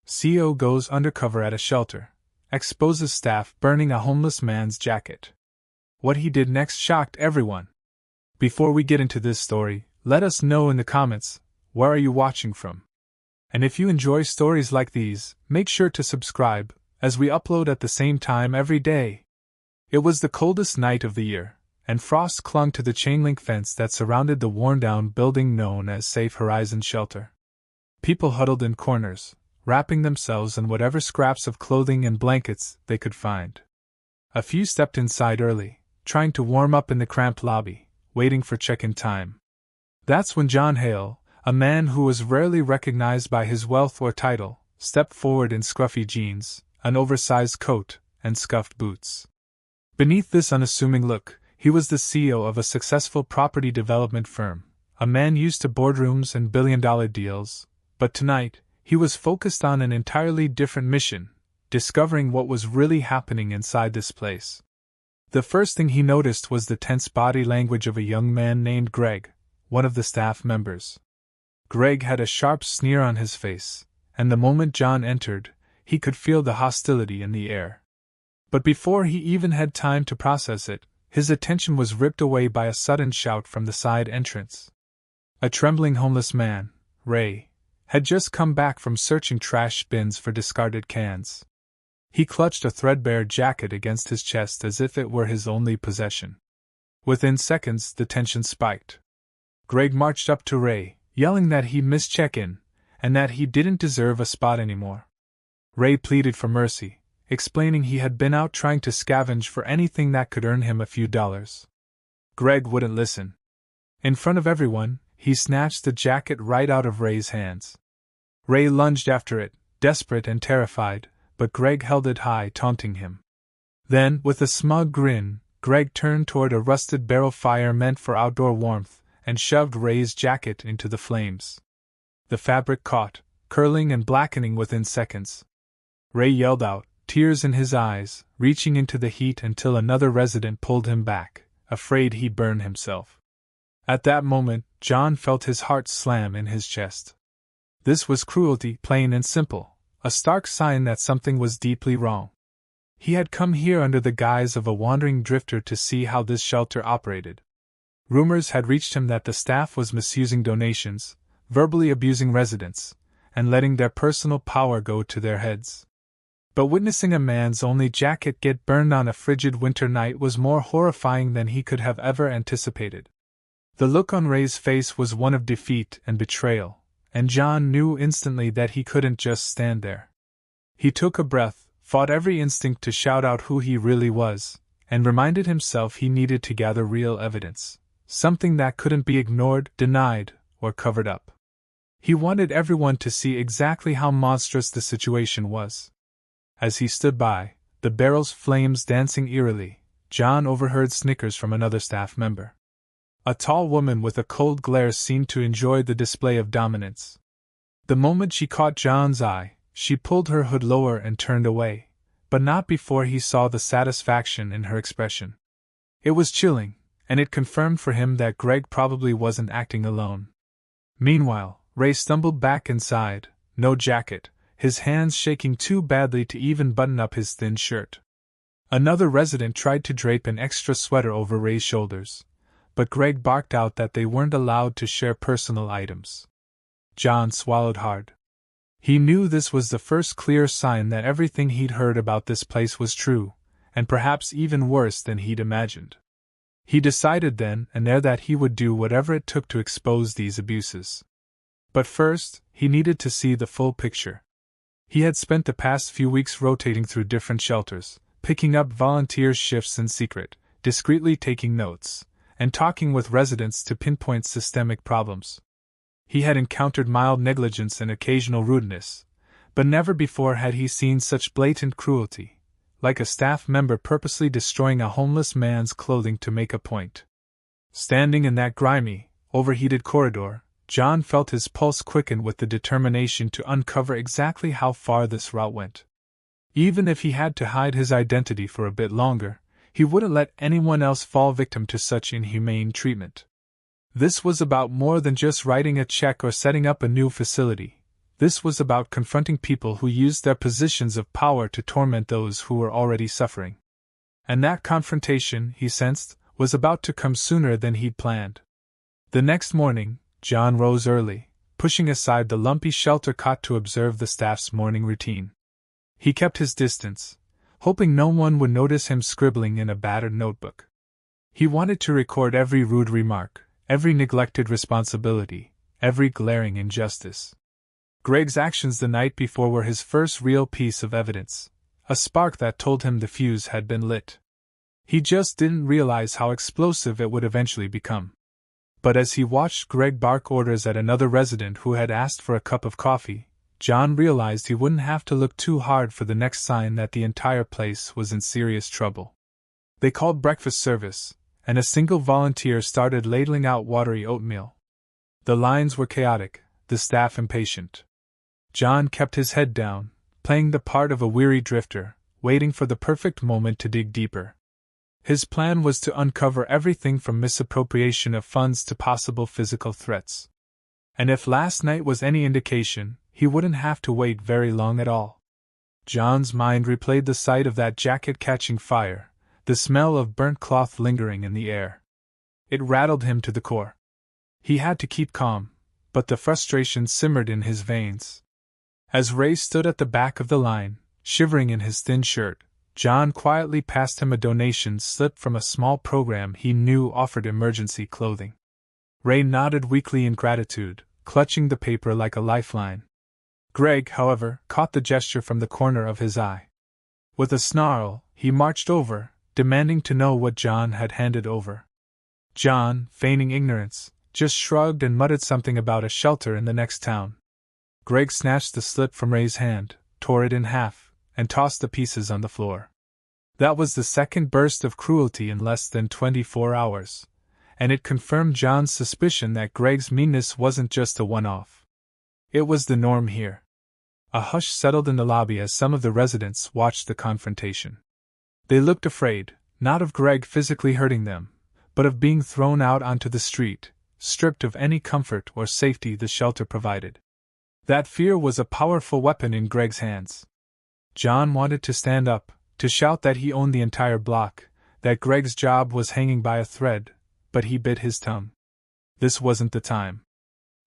CO goes undercover at a shelter, exposes staff burning a homeless man's jacket. What he did next shocked everyone. Before we get into this story, let us know in the comments, where are you watching from? And if you enjoy stories like these, make sure to subscribe, as we upload at the same time every day. It was the coldest night of the year, and frost clung to the chain-link fence that surrounded the worn-down building known as Safe Horizon Shelter. People huddled in corners, wrapping themselves in whatever scraps of clothing and blankets they could find. A few stepped inside early, trying to warm up in the cramped lobby, waiting for check-in time. That's when John Hale, a man who was rarely recognized by his wealth or title, stepped forward in scruffy jeans, an oversized coat, and scuffed boots. Beneath this unassuming look, he was the CEO of a successful property development firm, a man used to boardrooms and billion-dollar deals, but tonight, he was focused on an entirely different mission, discovering what was really happening inside this place. The first thing he noticed was the tense body language of a young man named Greg, one of the staff members. Greg had a sharp sneer on his face, and the moment John entered, he could feel the hostility in the air. But before he even had time to process it, his attention was ripped away by a sudden shout from the side entrance. A trembling homeless man, Ray, had just come back from searching trash bins for discarded cans. He clutched a threadbare jacket against his chest as if it were his only possession. Within seconds, the tension spiked. Greg marched up to Ray, yelling that he'd missed check-in, and that he didn't deserve a spot anymore. Ray pleaded for mercy, explaining he had been out trying to scavenge for anything that could earn him a few dollars. Greg wouldn't listen. In front of everyone, he snatched the jacket right out of Ray's hands. Ray lunged after it, desperate and terrified, but Greg held it high, taunting him. Then, with a smug grin, Greg turned toward a rusted barrel fire meant for outdoor warmth, and shoved Ray's jacket into the flames. The fabric caught, curling and blackening within seconds. Ray yelled out, tears in his eyes, reaching into the heat until another resident pulled him back, afraid he'd burn himself. At that moment, John felt his heart slam in his chest. This was cruelty, plain and simple, a stark sign that something was deeply wrong. He had come here under the guise of a wandering drifter to see how this shelter operated. Rumors had reached him that the staff was misusing donations, verbally abusing residents, and letting their personal power go to their heads. But witnessing a man's only jacket get burned on a frigid winter night was more horrifying than he could have ever anticipated. The look on Ray's face was one of defeat and betrayal, and John knew instantly that he couldn't just stand there. He took a breath, fought every instinct to shout out who he really was, and reminded himself he needed to gather real evidence, something that couldn't be ignored, denied, or covered up. He wanted everyone to see exactly how monstrous the situation was. As he stood by, the barrel's flames dancing eerily, John overheard snickers from another staff member. A tall woman with a cold glare seemed to enjoy the display of dominance. The moment she caught John's eye, she pulled her hood lower and turned away, but not before he saw the satisfaction in her expression. It was chilling, and it confirmed for him that Greg probably wasn't acting alone. Meanwhile, Ray stumbled back inside, no jacket, his hands shaking too badly to even button up his thin shirt. Another resident tried to drape an extra sweater over Ray's shoulders, but Greg barked out that they weren't allowed to share personal items. John swallowed hard. He knew this was the first clear sign that everything he'd heard about this place was true, and perhaps even worse than he'd imagined. He decided then and there that he would do whatever it took to expose these abuses. But first, he needed to see the full picture. He had spent the past few weeks rotating through different shelters, picking up volunteers' shifts in secret, discreetly taking notes, and talking with residents to pinpoint systemic problems. He had encountered mild negligence and occasional rudeness, but never before had he seen such blatant cruelty, like a staff member purposely destroying a homeless man's clothing to make a point. Standing in that grimy, overheated corridor, John felt his pulse quicken with the determination to uncover exactly how far this route went. Even if he had to hide his identity for a bit longer, he wouldn't let anyone else fall victim to such inhumane treatment. This was about more than just writing a check or setting up a new facility. This was about confronting people who used their positions of power to torment those who were already suffering. And that confrontation, he sensed, was about to come sooner than he'd planned. The next morning, John rose early, pushing aside the lumpy shelter cot to observe the staff's morning routine. He kept his distance, hoping no one would notice him scribbling in a battered notebook. He wanted to record every rude remark, every neglected responsibility, every glaring injustice. Greg's actions the night before were his first real piece of evidence, a spark that told him the fuse had been lit. He just didn't realize how explosive it would eventually become. But as he watched Greg bark orders at another resident who had asked for a cup of coffee, John realized he wouldn't have to look too hard for the next sign that the entire place was in serious trouble. They called breakfast service, and a single volunteer started ladling out watery oatmeal. The lines were chaotic, the staff impatient. John kept his head down, playing the part of a weary drifter, waiting for the perfect moment to dig deeper. His plan was to uncover everything from misappropriation of funds to possible physical threats. And if last night was any indication, he wouldn't have to wait very long at all. John's mind replayed the sight of that jacket catching fire, the smell of burnt cloth lingering in the air. It rattled him to the core. He had to keep calm, but the frustration simmered in his veins. As Ray stood at the back of the line, shivering in his thin shirt, John quietly passed him a donation slip from a small program he knew offered emergency clothing. Ray nodded weakly in gratitude, clutching the paper like a lifeline. Greg, however, caught the gesture from the corner of his eye. With a snarl, he marched over, demanding to know what John had handed over. John, feigning ignorance, just shrugged and muttered something about a shelter in the next town. Greg snatched the slip from Ray's hand, tore it in half, and tossed the pieces on the floor. That was the second burst of cruelty in less than 24 hours, and it confirmed John's suspicion that Greg's meanness wasn't just a one-off. It was the norm here. A hush settled in the lobby as some of the residents watched the confrontation. They looked afraid, not of Greg physically hurting them, but of being thrown out onto the street, stripped of any comfort or safety the shelter provided. That fear was a powerful weapon in Greg's hands. John wanted to stand up, to shout that he owned the entire block, that Greg's job was hanging by a thread, but he bit his tongue. This wasn't the time.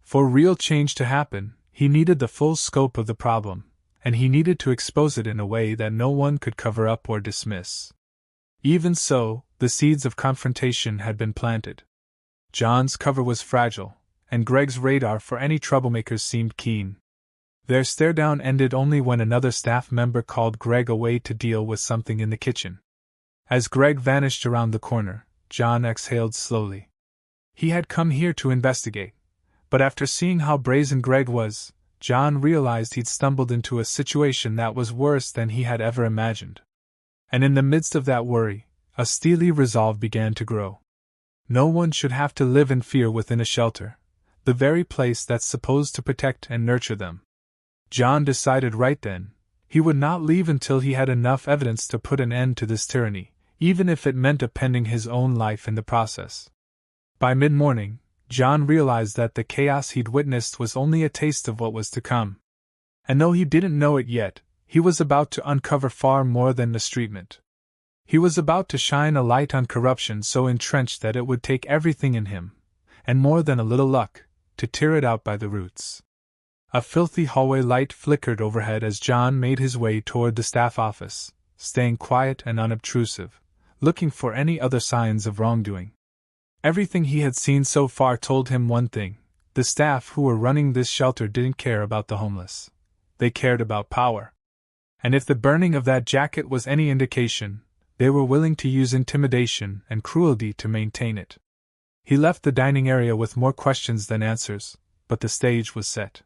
For real change to happen, he needed the full scope of the problem, and he needed to expose it in a way that no one could cover up or dismiss. Even so, the seeds of confrontation had been planted. John's cover was fragile, and Greg's radar for any troublemakers seemed keen. Their stare-down ended only when another staff member called Greg away to deal with something in the kitchen. As Greg vanished around the corner, John exhaled slowly. He had come here to investigate, but after seeing how brazen Greg was, John realized he'd stumbled into a situation that was worse than he had ever imagined. And in the midst of that worry, a steely resolve began to grow. No one should have to live in fear within a shelter, the very place that's supposed to protect and nurture them. John decided right then, he would not leave until he had enough evidence to put an end to this tyranny, even if it meant appending his own life in the process. By mid-morning, John realized that the chaos he'd witnessed was only a taste of what was to come. And though he didn't know it yet, he was about to uncover far more than mistreatment. He was about to shine a light on corruption so entrenched that it would take everything in him, and more than a little luck, to tear it out by the roots. A filthy hallway light flickered overhead as John made his way toward the staff office, staying quiet and unobtrusive, looking for any other signs of wrongdoing. Everything he had seen so far told him one thing: the staff who were running this shelter didn't care about the homeless. They cared about power. And if the burning of that jacket was any indication, they were willing to use intimidation and cruelty to maintain it. He left the dining area with more questions than answers, but the stage was set.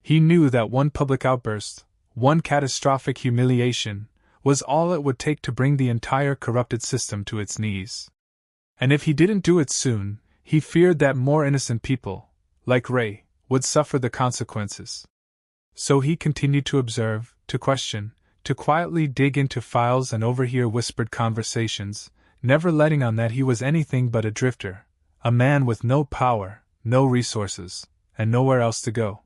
He knew that one public outburst, one catastrophic humiliation, was all it would take to bring the entire corrupted system to its knees. And if he didn't do it soon, he feared that more innocent people, like Ray, would suffer the consequences. So he continued to observe, to question, to quietly dig into files and overhear whispered conversations, never letting on that he was anything but a drifter, a man with no power, no resources, and nowhere else to go.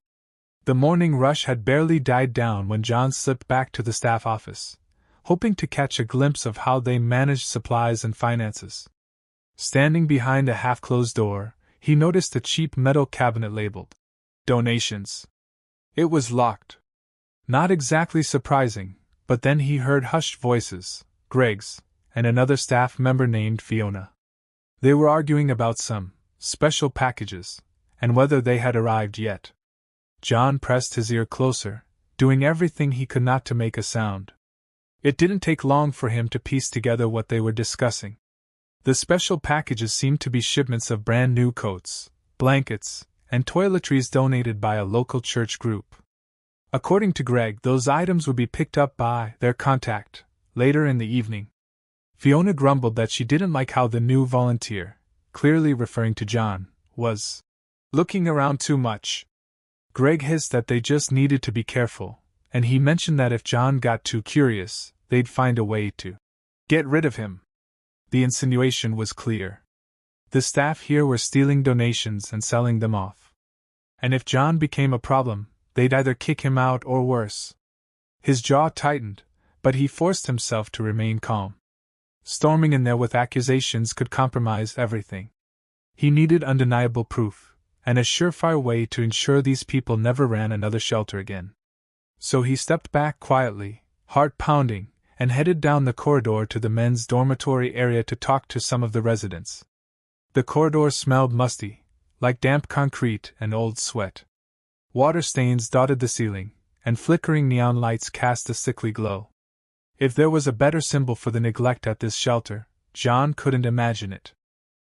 The morning rush had barely died down when John slipped back to the staff office, hoping to catch a glimpse of how they managed supplies and finances. Standing behind a half-closed door, he noticed a cheap metal cabinet labeled Donations. It was locked. Not exactly surprising, but then he heard hushed voices, Greg's, and another staff member named Fiona. They were arguing about some special packages, and whether they had arrived yet. John pressed his ear closer, doing everything he could not to make a sound. It didn't take long for him to piece together what they were discussing. The special packages seemed to be shipments of brand new coats, blankets, and toiletries donated by a local church group. According to Greg, those items would be picked up by their contact later in the evening. Fiona grumbled that she didn't like how the new volunteer, clearly referring to John, was looking around too much. Greg hissed that they just needed to be careful, and he mentioned that if John got too curious, they'd find a way to get rid of him. The insinuation was clear. The staff here were stealing donations and selling them off. And if John became a problem, they'd either kick him out or worse. His jaw tightened, but he forced himself to remain calm. Storming in there with accusations could compromise everything. He needed undeniable proof, and a surefire way to ensure these people never ran another shelter again. So he stepped back quietly, heart pounding, and headed down the corridor to the men's dormitory area to talk to some of the residents. The corridor smelled musty, like damp concrete and old sweat. Water stains dotted the ceiling, and flickering neon lights cast a sickly glow. If there was a better symbol for the neglect at this shelter, John couldn't imagine it.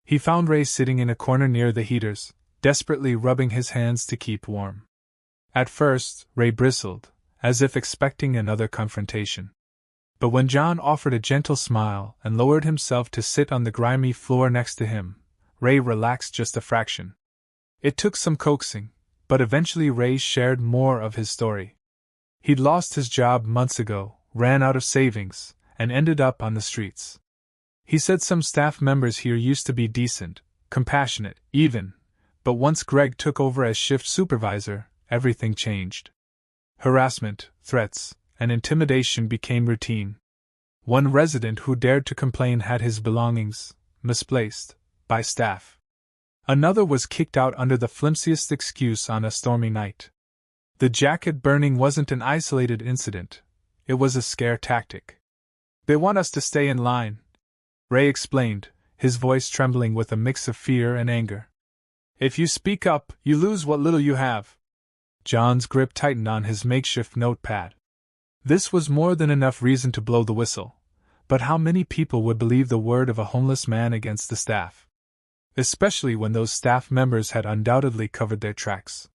He found Ray sitting in a corner near the heaters, desperately rubbing his hands to keep warm. At first, Ray bristled, as if expecting another confrontation. But when John offered a gentle smile and lowered himself to sit on the grimy floor next to him, Ray relaxed just a fraction. It took some coaxing, but eventually Ray shared more of his story. He'd lost his job months ago, ran out of savings, and ended up on the streets. He said some staff members here used to be decent, compassionate, even, but once Greg took over as shift supervisor, everything changed. Harassment, threats, and intimidation became routine. One resident who dared to complain had his belongings misplaced by staff. Another was kicked out under the flimsiest excuse on a stormy night. The jacket burning wasn't an isolated incident. It was a scare tactic. "They want us to stay in line," Ray explained, his voice trembling with a mix of fear and anger. "If you speak up, you lose what little you have." John's grip tightened on his makeshift notepad. This was more than enough reason to blow the whistle, but how many people would believe the word of a homeless man against the staff? Especially when those staff members had undoubtedly covered their tracks.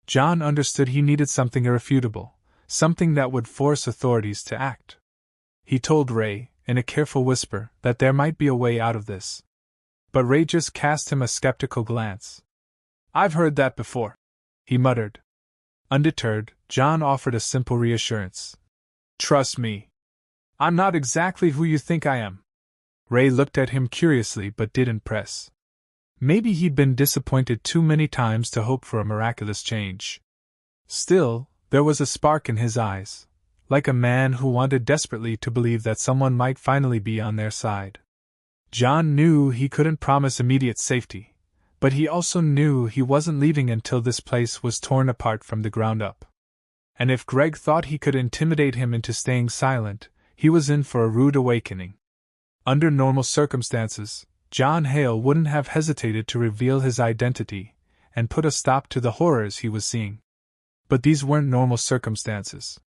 John understood he needed something irrefutable, something that would force authorities to act. He told Ray, in a careful whisper, that there might be a way out of this. But Ray just cast him a skeptical glance. "I've heard that before," he muttered. Undeterred, John offered a simple reassurance. "Trust me. I'm not exactly who you think I am." Ray looked at him curiously but didn't press. Maybe he'd been disappointed too many times to hope for a miraculous change. Still, there was a spark in his eyes, like a man who wanted desperately to believe that someone might finally be on their side. John knew he couldn't promise immediate safety, but he also knew he wasn't leaving until this place was torn apart from the ground up. And if Greg thought he could intimidate him into staying silent, he was in for a rude awakening. Under normal circumstances, John Hale wouldn't have hesitated to reveal his identity and put a stop to the horrors he was seeing. But these weren't normal circumstances.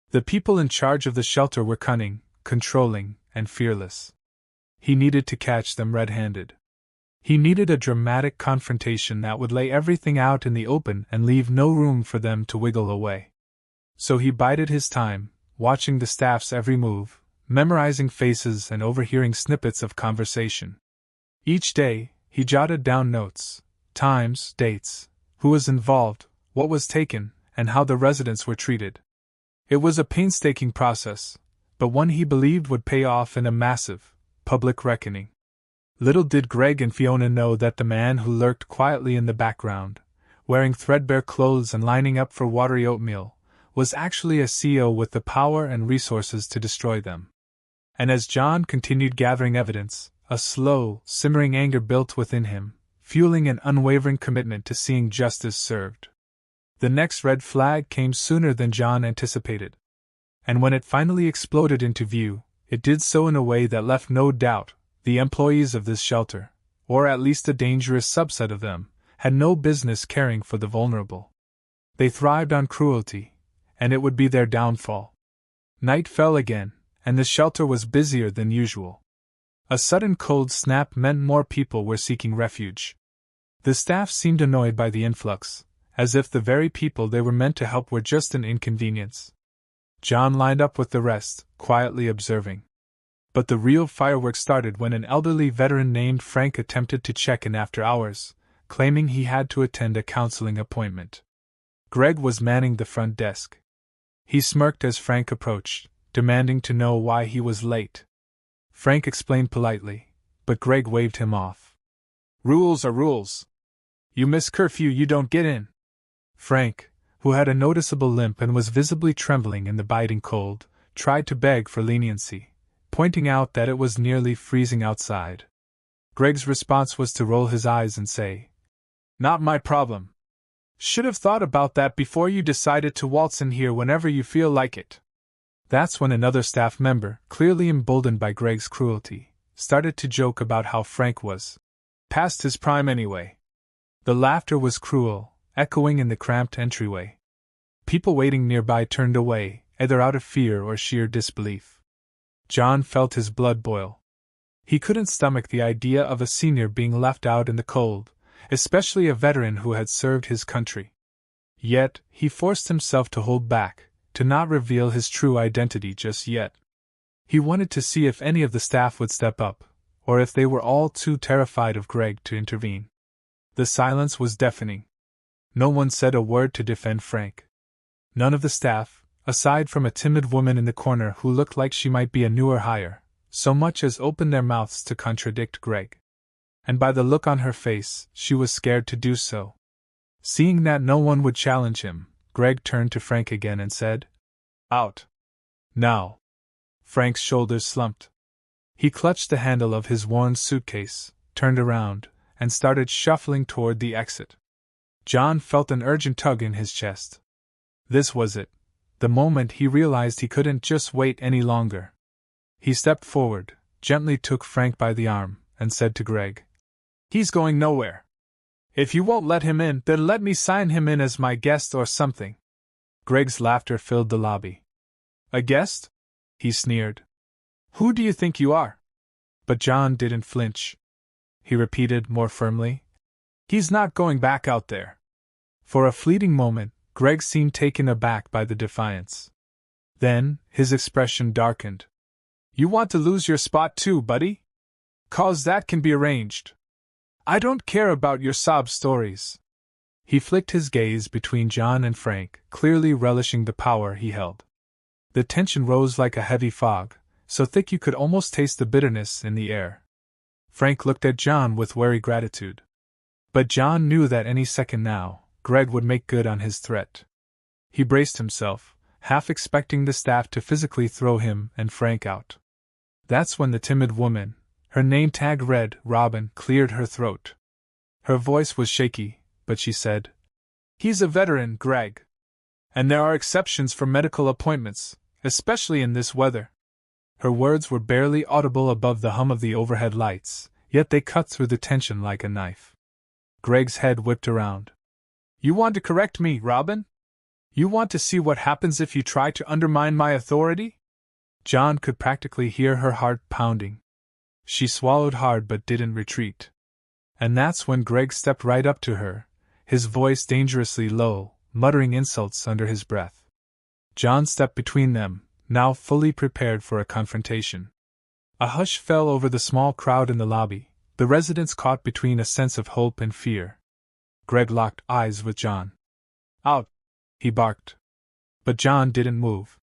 The people in charge of the shelter were cunning, controlling, and fearless. He needed to catch them red-handed. He needed a dramatic confrontation that would lay everything out in the open and leave no room for them to wiggle away. So he bided his time, watching the staff's every move, memorizing faces and overhearing snippets of conversation. Each day, he jotted down notes, times, dates, who was involved, what was taken, and how the residents were treated. It was a painstaking process, but one he believed would pay off in a massive, public reckoning. Little did Greg and Fiona know that the man who lurked quietly in the background wearing threadbare clothes and lining up for watery oatmeal, was actually a CEO with the power and resources to destroy them. And as John continued gathering evidence, a slow, simmering anger built within him, fueling an unwavering commitment to seeing justice served. The next red flag came sooner than John anticipated. And when it finally exploded into view, it did so in a way that left no doubt: the employees of this shelter, or at least a dangerous subset of them, had no business caring for the vulnerable. They thrived on cruelty, and it would be their downfall. Night fell again, and the shelter was busier than usual. A sudden cold snap meant more people were seeking refuge. The staff seemed annoyed by the influx, as if the very people they were meant to help were just an inconvenience. John lined up with the rest, quietly observing. But the real fireworks started when an elderly veteran named Frank attempted to check in after hours, claiming he had to attend a counseling appointment. Greg was manning the front desk. He smirked as Frank approached, demanding to know why he was late. Frank explained politely, but Greg waved him off. "Rules are rules. You miss curfew, you don't get in." Frank, who had a noticeable limp and was visibly trembling in the biting cold, tried to beg for leniency, pointing out that it was nearly freezing outside. Greg's response was to roll his eyes and say, "Not my problem. Should have thought about that before you decided to waltz in here whenever you feel like it." That's when another staff member, clearly emboldened by Greg's cruelty, started to joke about how Frank was past his prime anyway. The laughter was cruel, echoing in the cramped entryway. People waiting nearby turned away, either out of fear or sheer disbelief. John felt his blood boil. He couldn't stomach the idea of a senior being left out in the cold, especially a veteran who had served his country. Yet, he forced himself to hold back, to not reveal his true identity just yet. He wanted to see if any of the staff would step up, or if they were all too terrified of Greg to intervene. The silence was deafening. No one said a word to defend Frank. None of the staff, aside from a timid woman in the corner who looked like she might be a newer hire, so much as opened their mouths to contradict Greg. And by the look on her face, she was scared to do so. Seeing that no one would challenge him, Greg turned to Frank again and said, "Out. Now." Frank's shoulders slumped. He clutched the handle of his worn suitcase, turned around, and started shuffling toward the exit. John felt an urgent tug in his chest. This was it, the moment he realized he couldn't just wait any longer. He stepped forward, gently took Frank by the arm, and said to Greg, "He's going nowhere. If you won't let him in, then let me sign him in as my guest or something." Greg's laughter filled the lobby. "A guest?" he sneered. "Who do you think you are?" But John didn't flinch. He repeated more firmly, "He's not going back out there." For a fleeting moment, Greg seemed taken aback by the defiance. Then, his expression darkened. "You want to lose your spot too, buddy? 'Cause that can be arranged. I don't care about your sob stories." He flicked his gaze between John and Frank, clearly relishing the power he held. The tension rose like a heavy fog, so thick you could almost taste the bitterness in the air. Frank looked at John with wary gratitude. But John knew that any second now, Greg would make good on his threat. He braced himself, half expecting the staff to physically throw him and Frank out. That's when the timid woman, her name tag read Robin, cleared her throat. Her voice was shaky, but she said, "He's a veteran, Greg. And there are exceptions for medical appointments, especially in this weather." Her words were barely audible above the hum of the overhead lights, yet they cut through the tension like a knife. Greg's head whipped around. "You want to correct me, Robin? You want to see what happens if you try to undermine my authority?" John could practically hear her heart pounding. She swallowed hard but didn't retreat. And that's when Greg stepped right up to her, his voice dangerously low, muttering insults under his breath. John stepped between them, now fully prepared for a confrontation. A hush fell over the small crowd in the lobby, the residents caught between a sense of hope and fear. Greg locked eyes with John. "Out!" he barked. But John didn't move.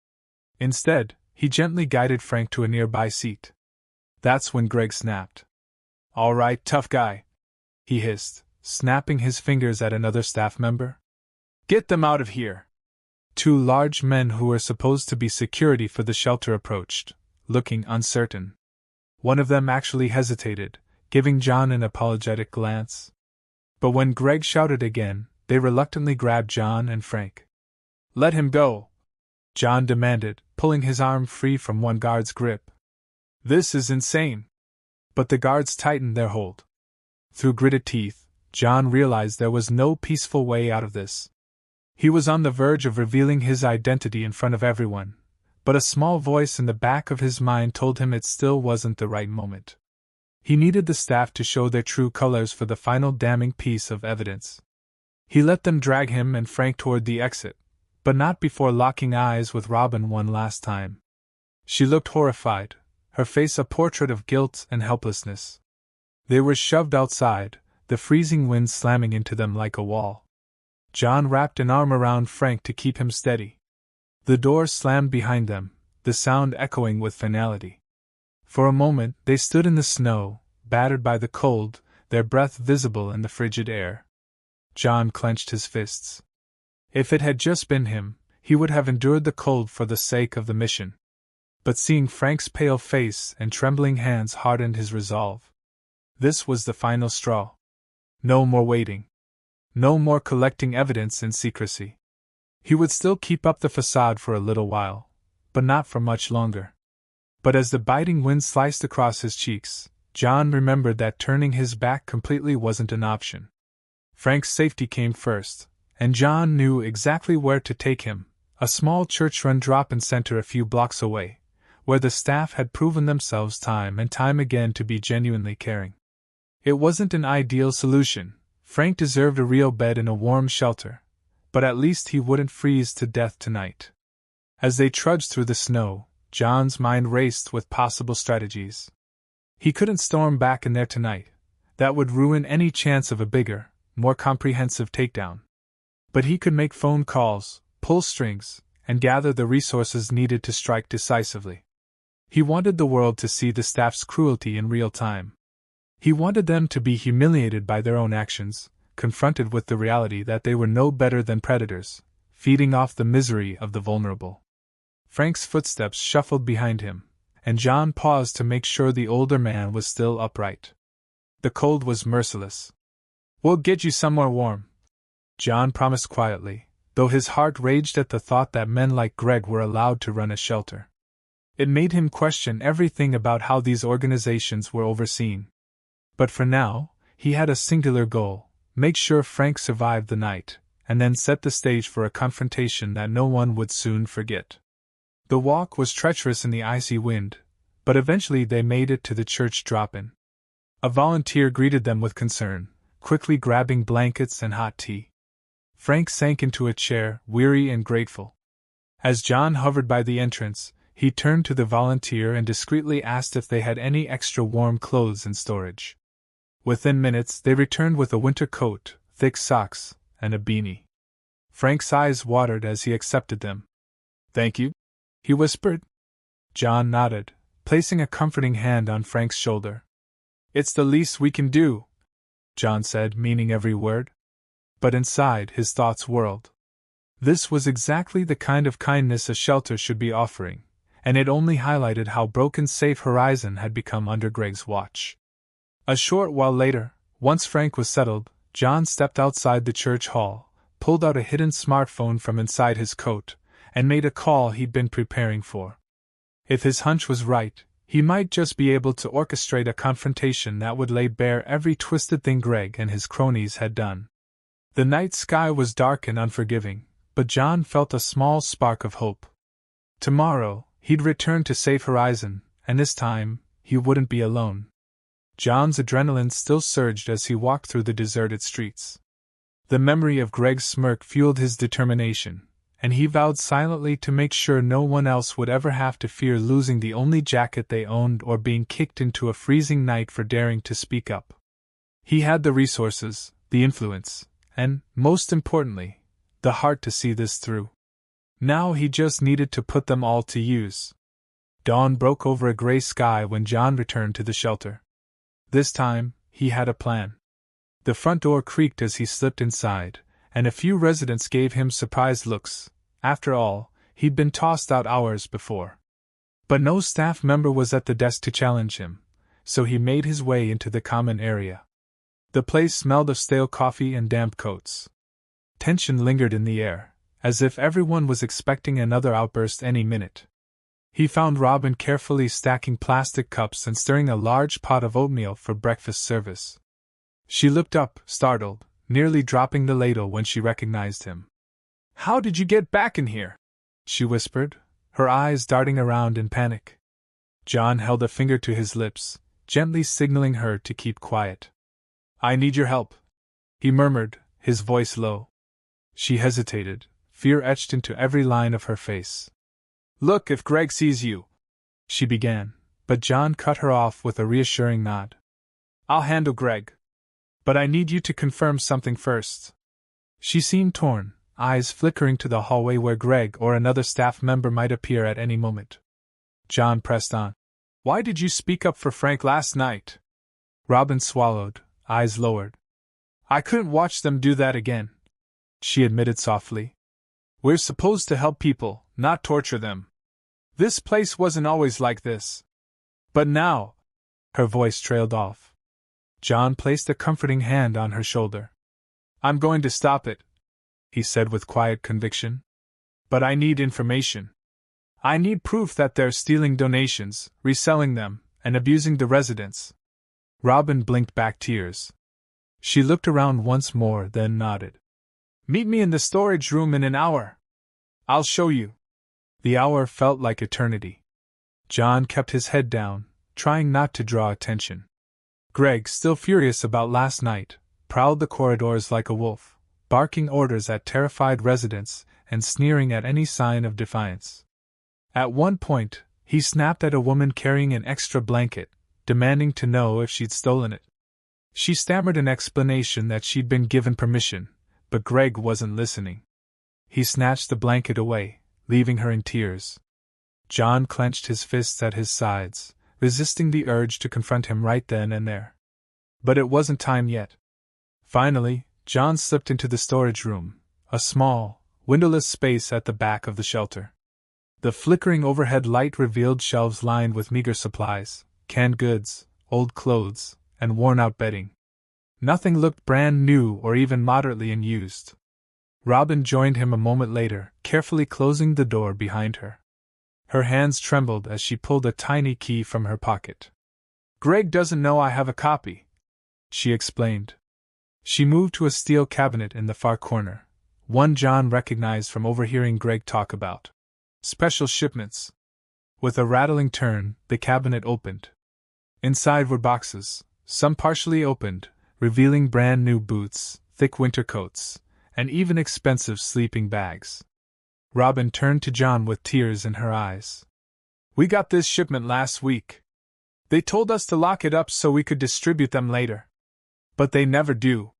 Instead, he gently guided Frank to a nearby seat. That's when Greg snapped. "All right, tough guy," he hissed, snapping his fingers at another staff member. "Get them out of here!" Two large men who were supposed to be security for the shelter approached, looking uncertain. One of them actually hesitated, giving John an apologetic glance. But when Greg shouted again, they reluctantly grabbed John and Frank. "Let him go!" John demanded, pulling his arm free from one guard's grip. "This is insane!" But the guards tightened their hold. Through gritted teeth, John realized there was no peaceful way out of this. He was on the verge of revealing his identity in front of everyone, but a small voice in the back of his mind told him it still wasn't the right moment. He needed the staff to show their true colors for the final damning piece of evidence. He let them drag him and Frank toward the exit, but not before locking eyes with Robin one last time. She looked horrified, her face a portrait of guilt and helplessness. They were shoved outside, the freezing wind slamming into them like a wall. John wrapped an arm around Frank to keep him steady. The door slammed behind them, the sound echoing with finality. For a moment they stood in the snow, battered by the cold, their breath visible in the frigid air. John clenched his fists. If it had just been him, he would have endured the cold for the sake of the mission. But seeing Frank's pale face and trembling hands hardened his resolve. This was the final straw. No more waiting. No more collecting evidence in secrecy. He would still keep up the facade for a little while, but not for much longer. But as the biting wind sliced across his cheeks, John remembered that turning his back completely wasn't an option. Frank's safety came first, and John knew exactly where to take him, a small church-run drop-in center a few blocks away, where the staff had proven themselves time and time again to be genuinely caring. It wasn't an ideal solution. Frank deserved a real bed in a warm shelter, but at least he wouldn't freeze to death tonight. As they trudged through the snow, John's mind raced with possible strategies. He couldn't storm back in there tonight. That would ruin any chance of a bigger, more comprehensive takedown. But he could make phone calls, pull strings, and gather the resources needed to strike decisively. He wanted the world to see the staff's cruelty in real time. He wanted them to be humiliated by their own actions, confronted with the reality that they were no better than predators, feeding off the misery of the vulnerable. Frank's footsteps shuffled behind him, and John paused to make sure the older man was still upright. The cold was merciless. "We'll get you somewhere warm," John promised quietly, though his heart raged at the thought that men like Greg were allowed to run a shelter. It made him question everything about how these organizations were overseen. But for now, he had a singular goal: make sure Frank survived the night, and then set the stage for a confrontation that no one would soon forget. The walk was treacherous in the icy wind, but eventually they made it to the church drop-in. A volunteer greeted them with concern, quickly grabbing blankets and hot tea. Frank sank into a chair, weary and grateful. As John hovered by the entrance, he turned to the volunteer and discreetly asked if they had any extra warm clothes in storage. Within minutes they returned with a winter coat, thick socks, and a beanie. Frank's eyes watered as he accepted them. "Thank you," he whispered. John nodded, placing a comforting hand on Frank's shoulder. "It's the least we can do," John said, meaning every word. But inside, his thoughts whirled. This was exactly the kind of kindness a shelter should be offering, and it only highlighted how broken Safe Horizon had become under Greg's watch. A short while later, once Frank was settled, John stepped outside the church hall, pulled out a hidden smartphone from inside his coat, and made a call he'd been preparing for. If his hunch was right, he might just be able to orchestrate a confrontation that would lay bare every twisted thing Greg and his cronies had done. The night sky was dark and unforgiving, but John felt a small spark of hope. Tomorrow, he'd return to Safe Horizon, and this time, he wouldn't be alone. John's adrenaline still surged as he walked through the deserted streets. The memory of Greg's smirk fueled his determination, and he vowed silently to make sure no one else would ever have to fear losing the only jacket they owned or being kicked into a freezing night for daring to speak up. He had the resources, the influence, and, most importantly, the heart to see this through. Now he just needed to put them all to use. Dawn broke over a gray sky when John returned to the shelter. This time, he had a plan. The front door creaked as he slipped inside, and a few residents gave him surprised looks. After all, he'd been tossed out hours before. But no staff member was at the desk to challenge him, so he made his way into the common area. The place smelled of stale coffee and damp coats. Tension lingered in the air, as if everyone was expecting another outburst any minute. He found Robin carefully stacking plastic cups and stirring a large pot of oatmeal for breakfast service. She looked up, startled, nearly dropping the ladle when she recognized him. "How did you get back in here?" she whispered, her eyes darting around in panic. John held a finger to his lips, gently signaling her to keep quiet. "I need your help," he murmured, his voice low. She hesitated, fear etched into every line of her face. "Look, if Greg sees you," she began, but John cut her off with a reassuring nod. "I'll handle Greg. But I need you to confirm something first." She seemed torn, eyes flickering to the hallway where Greg or another staff member might appear at any moment. John pressed on. "Why did you speak up for Frank last night?" Robin swallowed, eyes lowered. "I couldn't watch them do that again," she admitted softly. "We're supposed to help people, not torture them. This place wasn't always like this. But now—" her voice trailed off. John placed a comforting hand on her shoulder. "I'm going to stop it," he said with quiet conviction. "But I need information. I need proof that they're stealing donations, reselling them, and abusing the residents." Robin blinked back tears. She looked around once more, then nodded. "Meet me in the storage room in an hour. I'll show you." The hour felt like eternity. John kept his head down, trying not to draw attention. Greg, still furious about last night, prowled the corridors like a wolf, barking orders at terrified residents and sneering at any sign of defiance. At one point, he snapped at a woman carrying an extra blanket, demanding to know if she'd stolen it. She stammered an explanation that she'd been given permission, but Greg wasn't listening. He snatched the blanket away, leaving her in tears. John clenched his fists at his sides, resisting the urge to confront him right then and there. But it wasn't time yet. Finally, John slipped into the storage room, a small, windowless space at the back of the shelter. The flickering overhead light revealed shelves lined with meager supplies, canned goods, old clothes, and worn-out bedding. Nothing looked brand new or even moderately unused. Robin joined him a moment later, carefully closing the door behind her. Her hands trembled as she pulled a tiny key from her pocket. "Greg doesn't know I have a copy," she explained. She moved to a steel cabinet in the far corner, one John recognized from overhearing Greg talk about special shipments. With a rattling turn, the cabinet opened. Inside were boxes, some partially opened, revealing brand new boots, thick winter coats, and even expensive sleeping bags. Robin turned to John with tears in her eyes. "We got this shipment last week. They told us to lock it up so we could distribute them later. But they never do.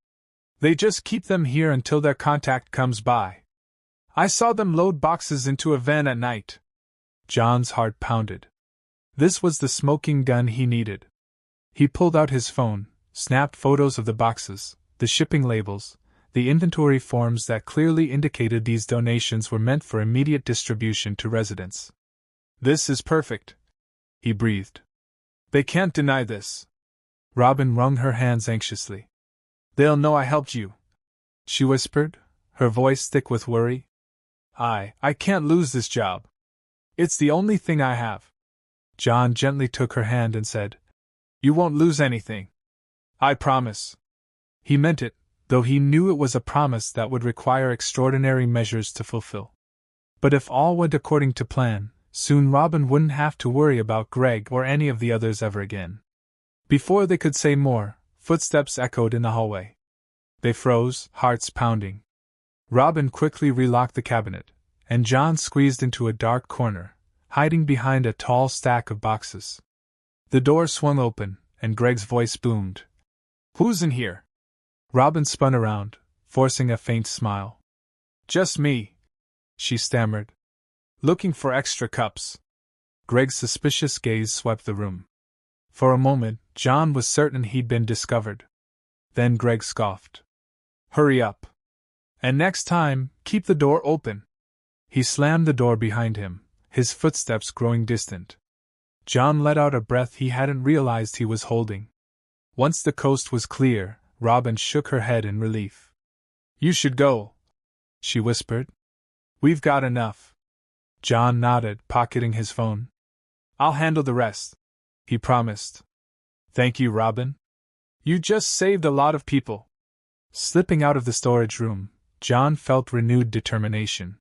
They just keep them here until their contact comes by. I saw them load boxes into a van at night." John's heart pounded. This was the smoking gun he needed. He pulled out his phone, snapped photos of the boxes, the shipping labels, the inventory forms that clearly indicated these donations were meant for immediate distribution to residents. "This is perfect," he breathed. "They can't deny this." Robin wrung her hands anxiously. "They'll know I helped you," she whispered, her voice thick with worry. I can't lose this job. It's the only thing I have." John gently took her hand and said, "You won't lose anything. I promise." He meant it, though he knew it was a promise that would require extraordinary measures to fulfill. But if all went according to plan, soon Robin wouldn't have to worry about Greg or any of the others ever again. Before they could say more, footsteps echoed in the hallway. They froze, hearts pounding. Robin quickly relocked the cabinet, and John squeezed into a dark corner, hiding behind a tall stack of boxes. The door swung open, and Greg's voice boomed. "Who's in here?" Robin spun around, forcing a faint smile. "Just me," she stammered. "Looking for extra cups." Greg's suspicious gaze swept the room. For a moment, John was certain he'd been discovered. Then Greg scoffed. Hurry up. And next time, keep the door open. He slammed the door behind him, his footsteps growing distant. John let out a breath he hadn't realized he was holding. Once the coast was clear, Robin shook her head in relief. You should go, she whispered. We've got enough. John nodded, pocketing his phone. I'll handle the rest, he promised. Thank you, Robin. You just saved a lot of people. Slipping out of the storage room, John felt renewed determination.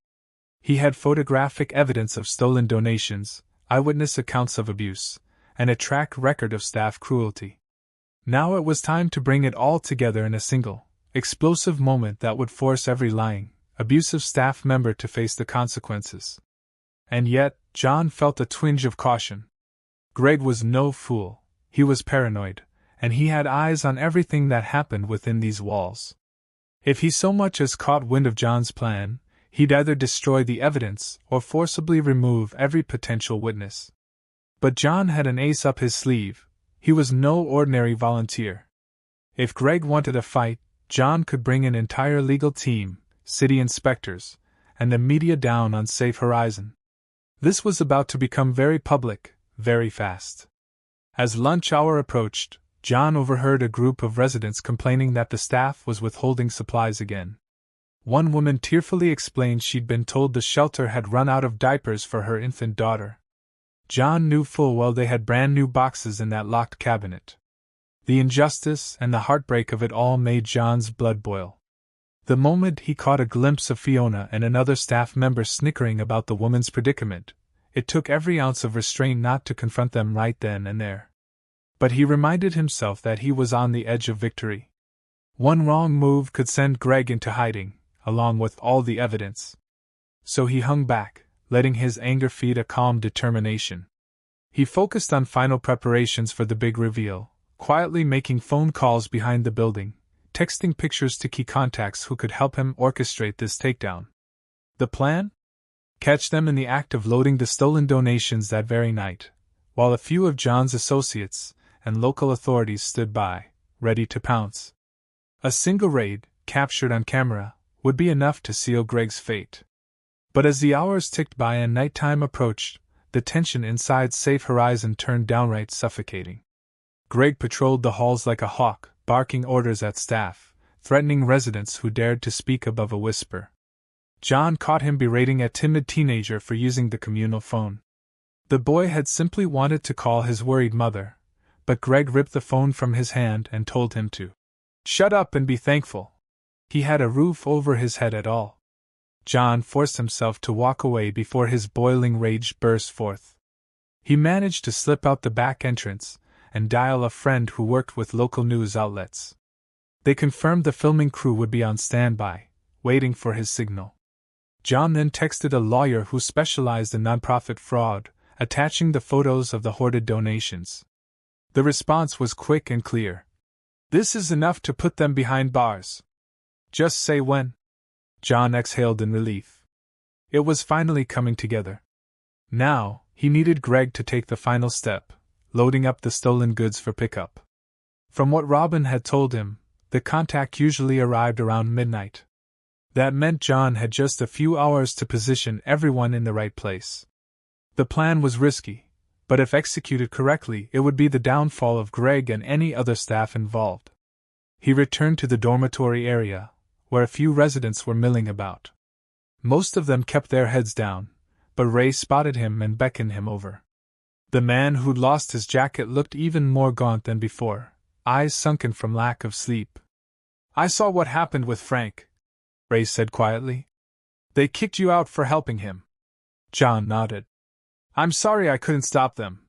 He had photographic evidence of stolen donations, eyewitness accounts of abuse, and a track record of staff cruelty. Now it was time to bring it all together in a single, explosive moment that would force every lying, abusive staff member to face the consequences. And yet, John felt a twinge of caution. Greg was no fool, he was paranoid, and he had eyes on everything that happened within these walls. If he so much as caught wind of John's plan, he'd either destroy the evidence or forcibly remove every potential witness. But John had an ace up his sleeve. He was no ordinary volunteer. If Greg wanted a fight, John could bring an entire legal team, city inspectors, and the media down on Safe Horizon. This was about to become very public, very fast. As lunch hour approached, John overheard a group of residents complaining that the staff was withholding supplies again. One woman tearfully explained she'd been told the shelter had run out of diapers for her infant daughter. John knew full well they had brand new boxes in that locked cabinet. The injustice and the heartbreak of it all made John's blood boil. The moment he caught a glimpse of Fiona and another staff member snickering about the woman's predicament, it took every ounce of restraint not to confront them right then and there. But he reminded himself that he was on the edge of victory. One wrong move could send Greg into hiding, along with all the evidence. So he hung back, letting his anger feed a calm determination. He focused on final preparations for the big reveal, quietly making phone calls behind the building, texting pictures to key contacts who could help him orchestrate this takedown. The plan? Catch them in the act of loading the stolen donations that very night, while a few of John's associates and local authorities stood by, ready to pounce. A single raid, captured on camera, would be enough to seal Greg's fate. But as the hours ticked by and nighttime approached, the tension inside Safe Horizon turned downright suffocating. Greg patrolled the halls like a hawk, barking orders at staff, threatening residents who dared to speak above a whisper. John caught him berating a timid teenager for using the communal phone. The boy had simply wanted to call his worried mother, but Greg ripped the phone from his hand and told him to shut up and be thankful he had a roof over his head at all. John forced himself to walk away before his boiling rage burst forth. He managed to slip out the back entrance and dial a friend who worked with local news outlets. They confirmed the filming crew would be on standby, waiting for his signal. John then texted a lawyer who specialized in nonprofit fraud, attaching the photos of the hoarded donations. The response was quick and clear. This is enough to put them behind bars. Just say when. John exhaled in relief. It was finally coming together. Now, he needed Greg to take the final step, loading up the stolen goods for pickup. From what Robin had told him, the contact usually arrived around midnight. That meant John had just a few hours to position everyone in the right place. The plan was risky, but if executed correctly, it would be the downfall of Greg and any other staff involved. He returned to the dormitory area, where a few residents were milling about. Most of them kept their heads down, but Ray spotted him and beckoned him over. The man who'd lost his jacket looked even more gaunt than before, eyes sunken from lack of sleep. I saw what happened with Frank, Ray said quietly. They kicked you out for helping him. John nodded. I'm sorry I couldn't stop them,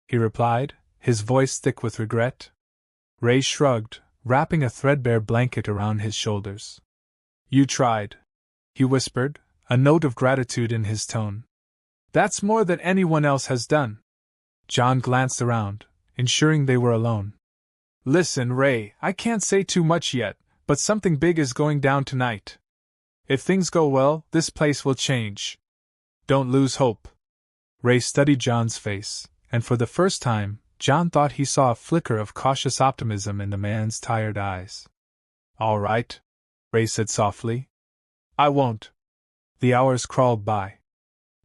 he replied, his voice thick with regret. Ray shrugged, wrapping a threadbare blanket around his shoulders. You tried, he whispered, a note of gratitude in his tone. That's more than anyone else has done. John glanced around, ensuring they were alone. Listen, Ray, I can't say too much yet, but something big is going down tonight. If things go well, this place will change. Don't lose hope. Ray studied John's face, and for the first time, John thought he saw a flicker of cautious optimism in the man's tired eyes. "All right," Ray said softly. "I won't." The hours crawled by.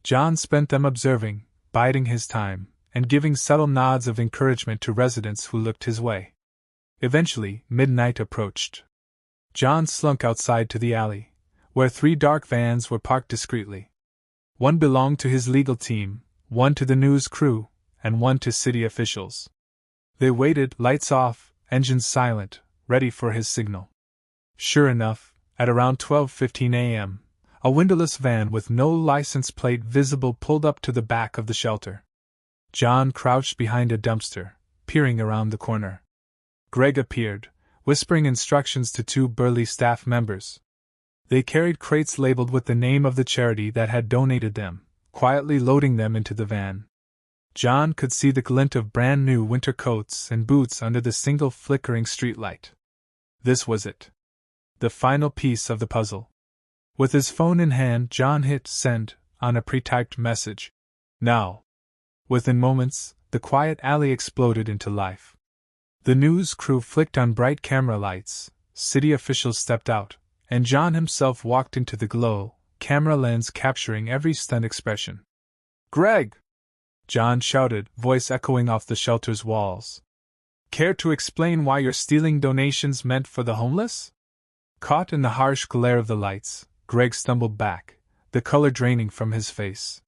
John spent them observing, biding his time, and giving subtle nods of encouragement to residents who looked his way. Eventually, midnight approached. John slunk outside to the alley, where 3 dark vans were parked discreetly. One belonged to his legal team, one to the news crew, and one to city officials. They waited, lights off, engines silent, ready for his signal. Sure enough, at around 12:15 a.m., a windowless van with no license plate visible pulled up to the back of the shelter. John crouched behind a dumpster, peering around the corner. Greg appeared, whispering instructions to 2 burly staff members. They carried crates labeled with the name of the charity that had donated them, quietly loading them into the van. John could see the glint of brand new winter coats and boots under the single flickering streetlight. This was it. The final piece of the puzzle. With his phone in hand, John hit send on a pre-typed message. Now. Within moments, the quiet alley exploded into life. The news crew flicked on bright camera lights, city officials stepped out, and John himself walked into the glow, camera lens capturing every stunned expression. "Greg!" John shouted, voice echoing off the shelter's walls. "Care to explain why you're stealing donations meant for the homeless?" Caught in the harsh glare of the lights, Greg stumbled back, the color draining from his face.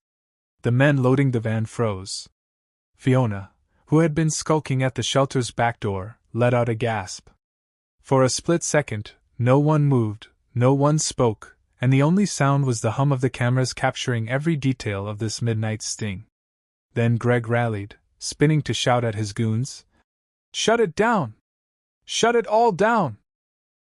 The men loading the van froze. Fiona, who had been skulking at the shelter's back door, let out a gasp. For a split second, no one moved, no one spoke, and the only sound was the hum of the cameras capturing every detail of this midnight sting. Then Greg rallied, spinning to shout at his goons. "Shut it down! Shut it all down!"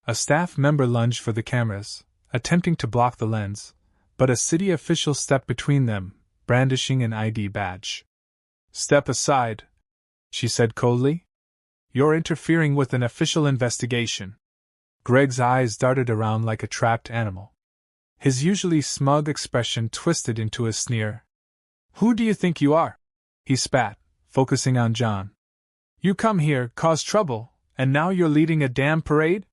A staff member lunged for the cameras, attempting to block the lens, but a city official stepped between them, brandishing an ID badge. "Step aside," she said coldly. "You're interfering with an official investigation." Greg's eyes darted around like a trapped animal. His usually smug expression twisted into a sneer. "Who do you think you are?" he spat, focusing on John. "You come here, cause trouble, and now you're leading a damn parade?"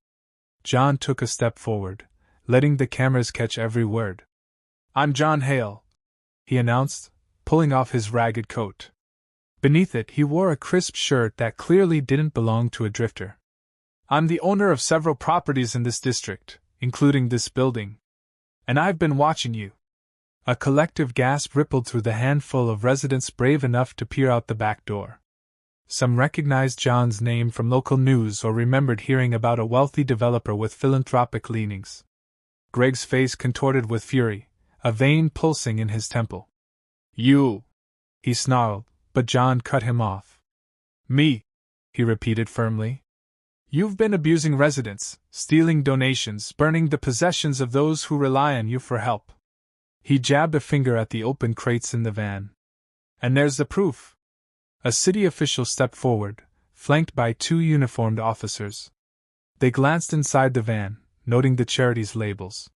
John took a step forward, letting the cameras catch every word. "I'm John Hale," he announced, pulling off his ragged coat. Beneath it, he wore a crisp shirt that clearly didn't belong to a drifter. "I'm the owner of several properties in this district, including this building. And I've been watching you." A collective gasp rippled through the handful of residents brave enough to peer out the back door. Some recognized John's name from local news or remembered hearing about a wealthy developer with philanthropic leanings. Greg's face contorted with fury, a vein pulsing in his temple. "You!" he snarled, but John cut him off. "Me," he repeated firmly. "You've been abusing residents, stealing donations, burning the possessions of those who rely on you for help." He jabbed a finger at the open crates in the van. "And there's the proof." A city official stepped forward, flanked by 2 uniformed officers. They glanced inside the van, noting the charity's labels.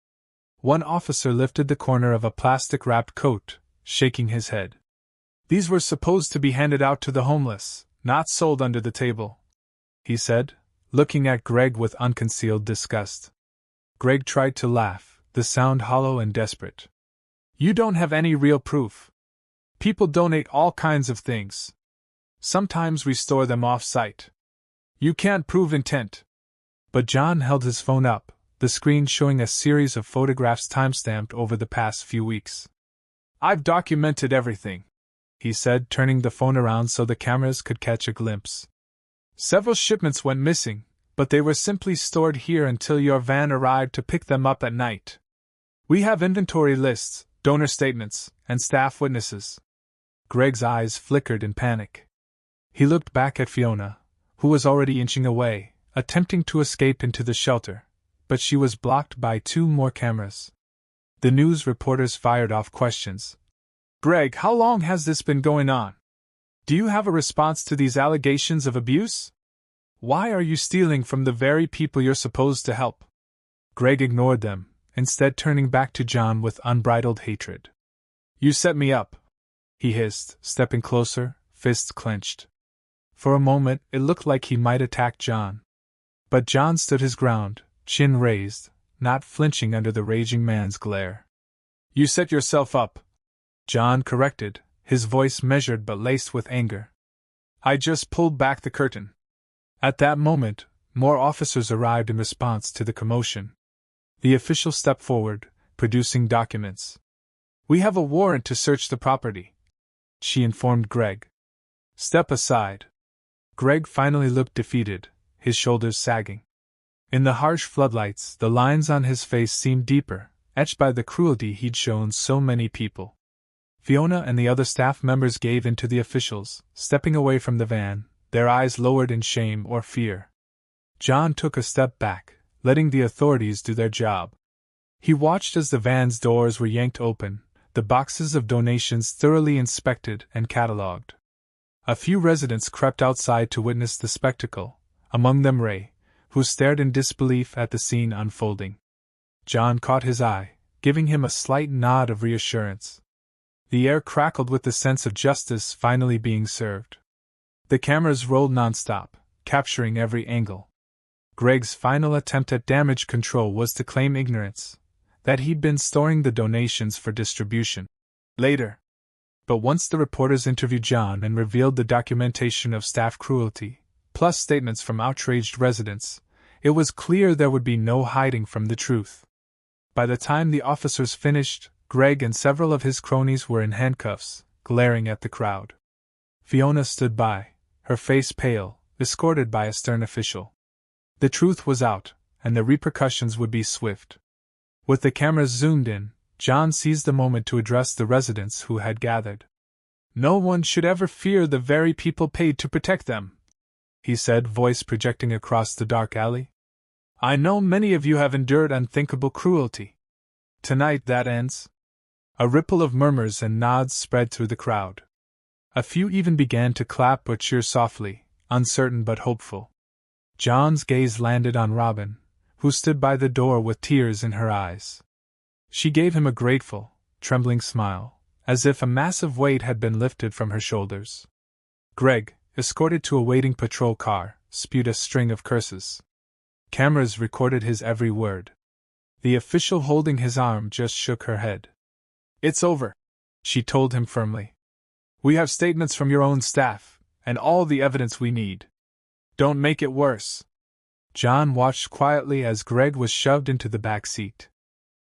One officer lifted the corner of a plastic-wrapped coat, shaking his head. "These were supposed to be handed out to the homeless, not sold under the table," he said, looking at Greg with unconcealed disgust. Greg tried to laugh, the sound hollow and desperate. "You don't have any real proof. People donate all kinds of things. Sometimes we store them off-site. You can't prove intent." But John held his phone up, the screen showing a series of photographs timestamped over the past few weeks. "I've documented everything," he said, turning the phone around so the cameras could catch a glimpse. "Several shipments went missing, but they were simply stored here until your van arrived to pick them up at night. We have inventory lists, donor statements, and staff witnesses." Greg's eyes flickered in panic. He looked back at Fiona, who was already inching away, attempting to escape into the shelter, but she was blocked by 2 more cameras. The news reporters fired off questions. "Greg, how long has this been going on? Do you have a response to these allegations of abuse? Why are you stealing from the very people you're supposed to help?" Greg ignored them, instead turning back to John with unbridled hatred. "You set me up," he hissed, stepping closer, fists clenched. For a moment, it looked like he might attack John. But John stood his ground, chin raised, not flinching under the raging man's glare. "You set yourself up," John corrected, his voice measured but laced with anger. "I just pulled back the curtain." At that moment, more officers arrived in response to the commotion. The official stepped forward, producing documents. "We have a warrant to search the property," she informed Greg. "Step aside." Greg finally looked defeated, his shoulders sagging. In the harsh floodlights, the lines on his face seemed deeper, etched by the cruelty he'd shown so many people. Fiona and the other staff members gave in to the officials, stepping away from the van, their eyes lowered in shame or fear. John took a step back, letting the authorities do their job. He watched as the van's doors were yanked open, the boxes of donations thoroughly inspected and catalogued. A few residents crept outside to witness the spectacle, among them Ray, who stared in disbelief at the scene unfolding. John caught his eye, giving him a slight nod of reassurance. The air crackled with the sense of justice finally being served. The cameras rolled nonstop, capturing every angle. Greg's final attempt at damage control was to claim ignorance, that he'd been storing the donations for distribution later. But once the reporters interviewed John and revealed the documentation of staff cruelty, plus statements from outraged residents, it was clear there would be no hiding from the truth. By the time the officers finished, Greg and several of his cronies were in handcuffs, glaring at the crowd. Fiona stood by, her face pale, escorted by a stern official. The truth was out, and the repercussions would be swift. With the cameras zoomed in, John seized the moment to address the residents who had gathered. "No one should ever fear the very people paid to protect them," he said, voice projecting across the dark alley. "I know many of you have endured unthinkable cruelty. Tonight that ends." A ripple of murmurs and nods spread through the crowd. A few even began to clap or cheer softly, uncertain but hopeful. John's gaze landed on Robin, who stood by the door with tears in her eyes. She gave him a grateful, trembling smile, as if a massive weight had been lifted from her shoulders. Greg, escorted to a waiting patrol car, spewed a string of curses. Cameras recorded his every word. The official holding his arm just shook her head. "It's over," she told him firmly. "We have statements from your own staff, and all the evidence we need. Don't make it worse." John watched quietly as Greg was shoved into the back seat.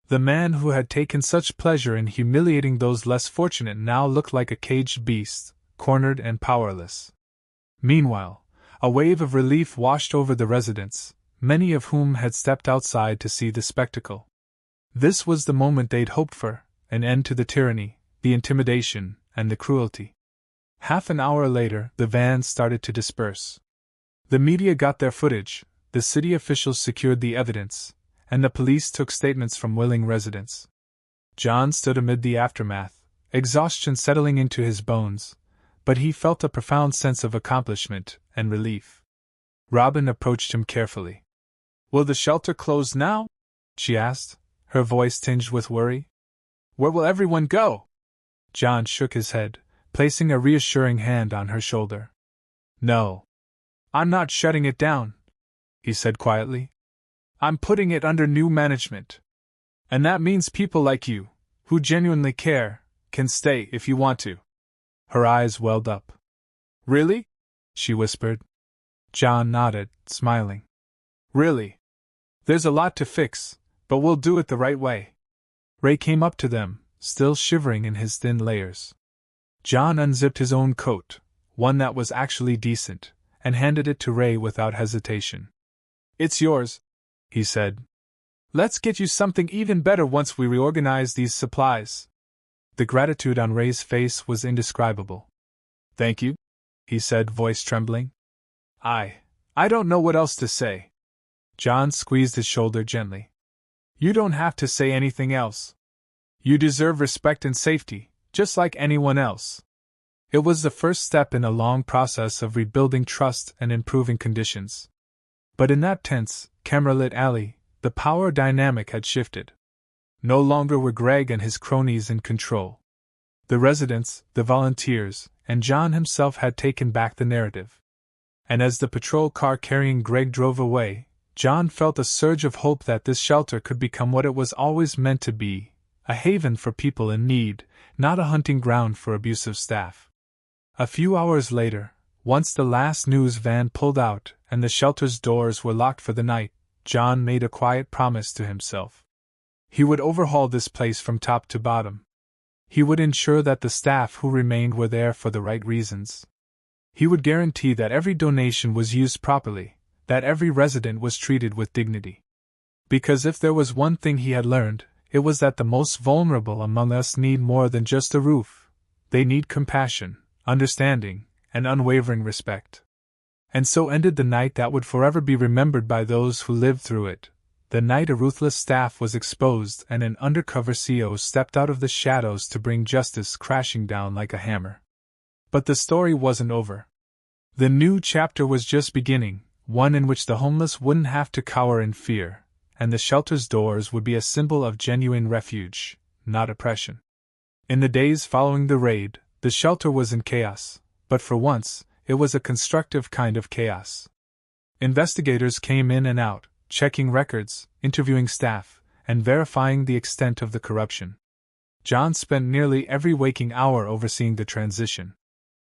The man who had taken such pleasure in humiliating those less fortunate now looked like a caged beast, cornered and powerless. Meanwhile, a wave of relief washed over the residents, many of whom had stepped outside to see the spectacle. This was the moment they'd hoped for, an end to the tyranny, the intimidation, and the cruelty. Half an hour later, the van started to disperse. The media got their footage, the city officials secured the evidence, and the police took statements from willing residents. John stood amid the aftermath, exhaustion settling into his bones, but he felt a profound sense of accomplishment and relief. Robin approached him carefully. "Will the shelter close now?" she asked, her voice tinged with worry. "Where will everyone go?" John shook his head, placing a reassuring hand on her shoulder. "No. I'm not shutting it down," he said quietly. "I'm putting it under new management. And that means people like you, who genuinely care, can stay if you want to." Her eyes welled up. "Really?" she whispered. John nodded, smiling. "Really. There's a lot to fix, but we'll do it the right way." Ray came up to them, still shivering in his thin layers. John unzipped his own coat, one that was actually decent, and handed it to Ray without hesitation. "It's yours," he said. "Let's get you something even better once we reorganize these supplies." The gratitude on Ray's face was indescribable. "Thank you," he said, voice trembling. I don't know what else to say." John squeezed his shoulder gently. "You don't have to say anything else. You deserve respect and safety, just like anyone else." It was the first step in a long process of rebuilding trust and improving conditions. But in that tense, camera-lit alley, the power dynamic had shifted. No longer were Greg and his cronies in control. The residents, the volunteers, and John himself had taken back the narrative. And as the patrol car carrying Greg drove away, John felt a surge of hope that this shelter could become what it was always meant to be, a haven for people in need, not a hunting ground for abusive staff. A few hours later, once the last news van pulled out and the shelter's doors were locked for the night, John made a quiet promise to himself. He would overhaul this place from top to bottom. He would ensure that the staff who remained were there for the right reasons. He would guarantee that every donation was used properly, that every resident was treated with dignity. Because if there was one thing he had learned, it was that the most vulnerable among us need more than just a roof. They need compassion, understanding, and unwavering respect. And so ended the night that would forever be remembered by those who lived through it, the night a ruthless staff was exposed and an undercover CO stepped out of the shadows to bring justice crashing down like a hammer. But the story wasn't over. The new chapter was just beginning, one in which the homeless wouldn't have to cower in fear, and the shelter's doors would be a symbol of genuine refuge, not oppression. In the days following the raid, the shelter was in chaos, but for once, it was a constructive kind of chaos. Investigators came in and out, checking records, interviewing staff, and verifying the extent of the corruption. John spent nearly every waking hour overseeing the transition.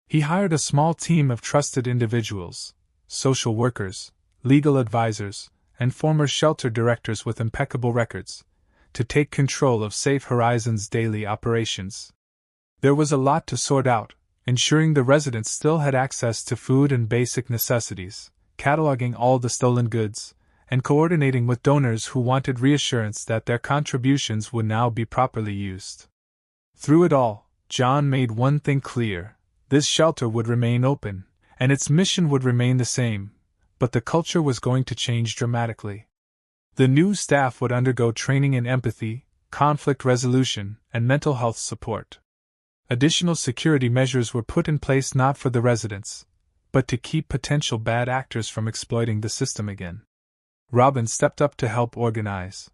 He hired a small team of trusted individuals, social workers, legal advisors, and former shelter directors with impeccable records, to take control of Safe Horizons' daily operations. There was a lot to sort out, ensuring the residents still had access to food and basic necessities, cataloging all the stolen goods, and coordinating with donors who wanted reassurance that their contributions would now be properly used. Through it all, John made one thing clear: this shelter would remain open, and its mission would remain the same, but the culture was going to change dramatically. The new staff would undergo training in empathy, conflict resolution, and mental health support. Additional security measures were put in place not for the residents, but to keep potential bad actors from exploiting the system again. Robin stepped up to help organize.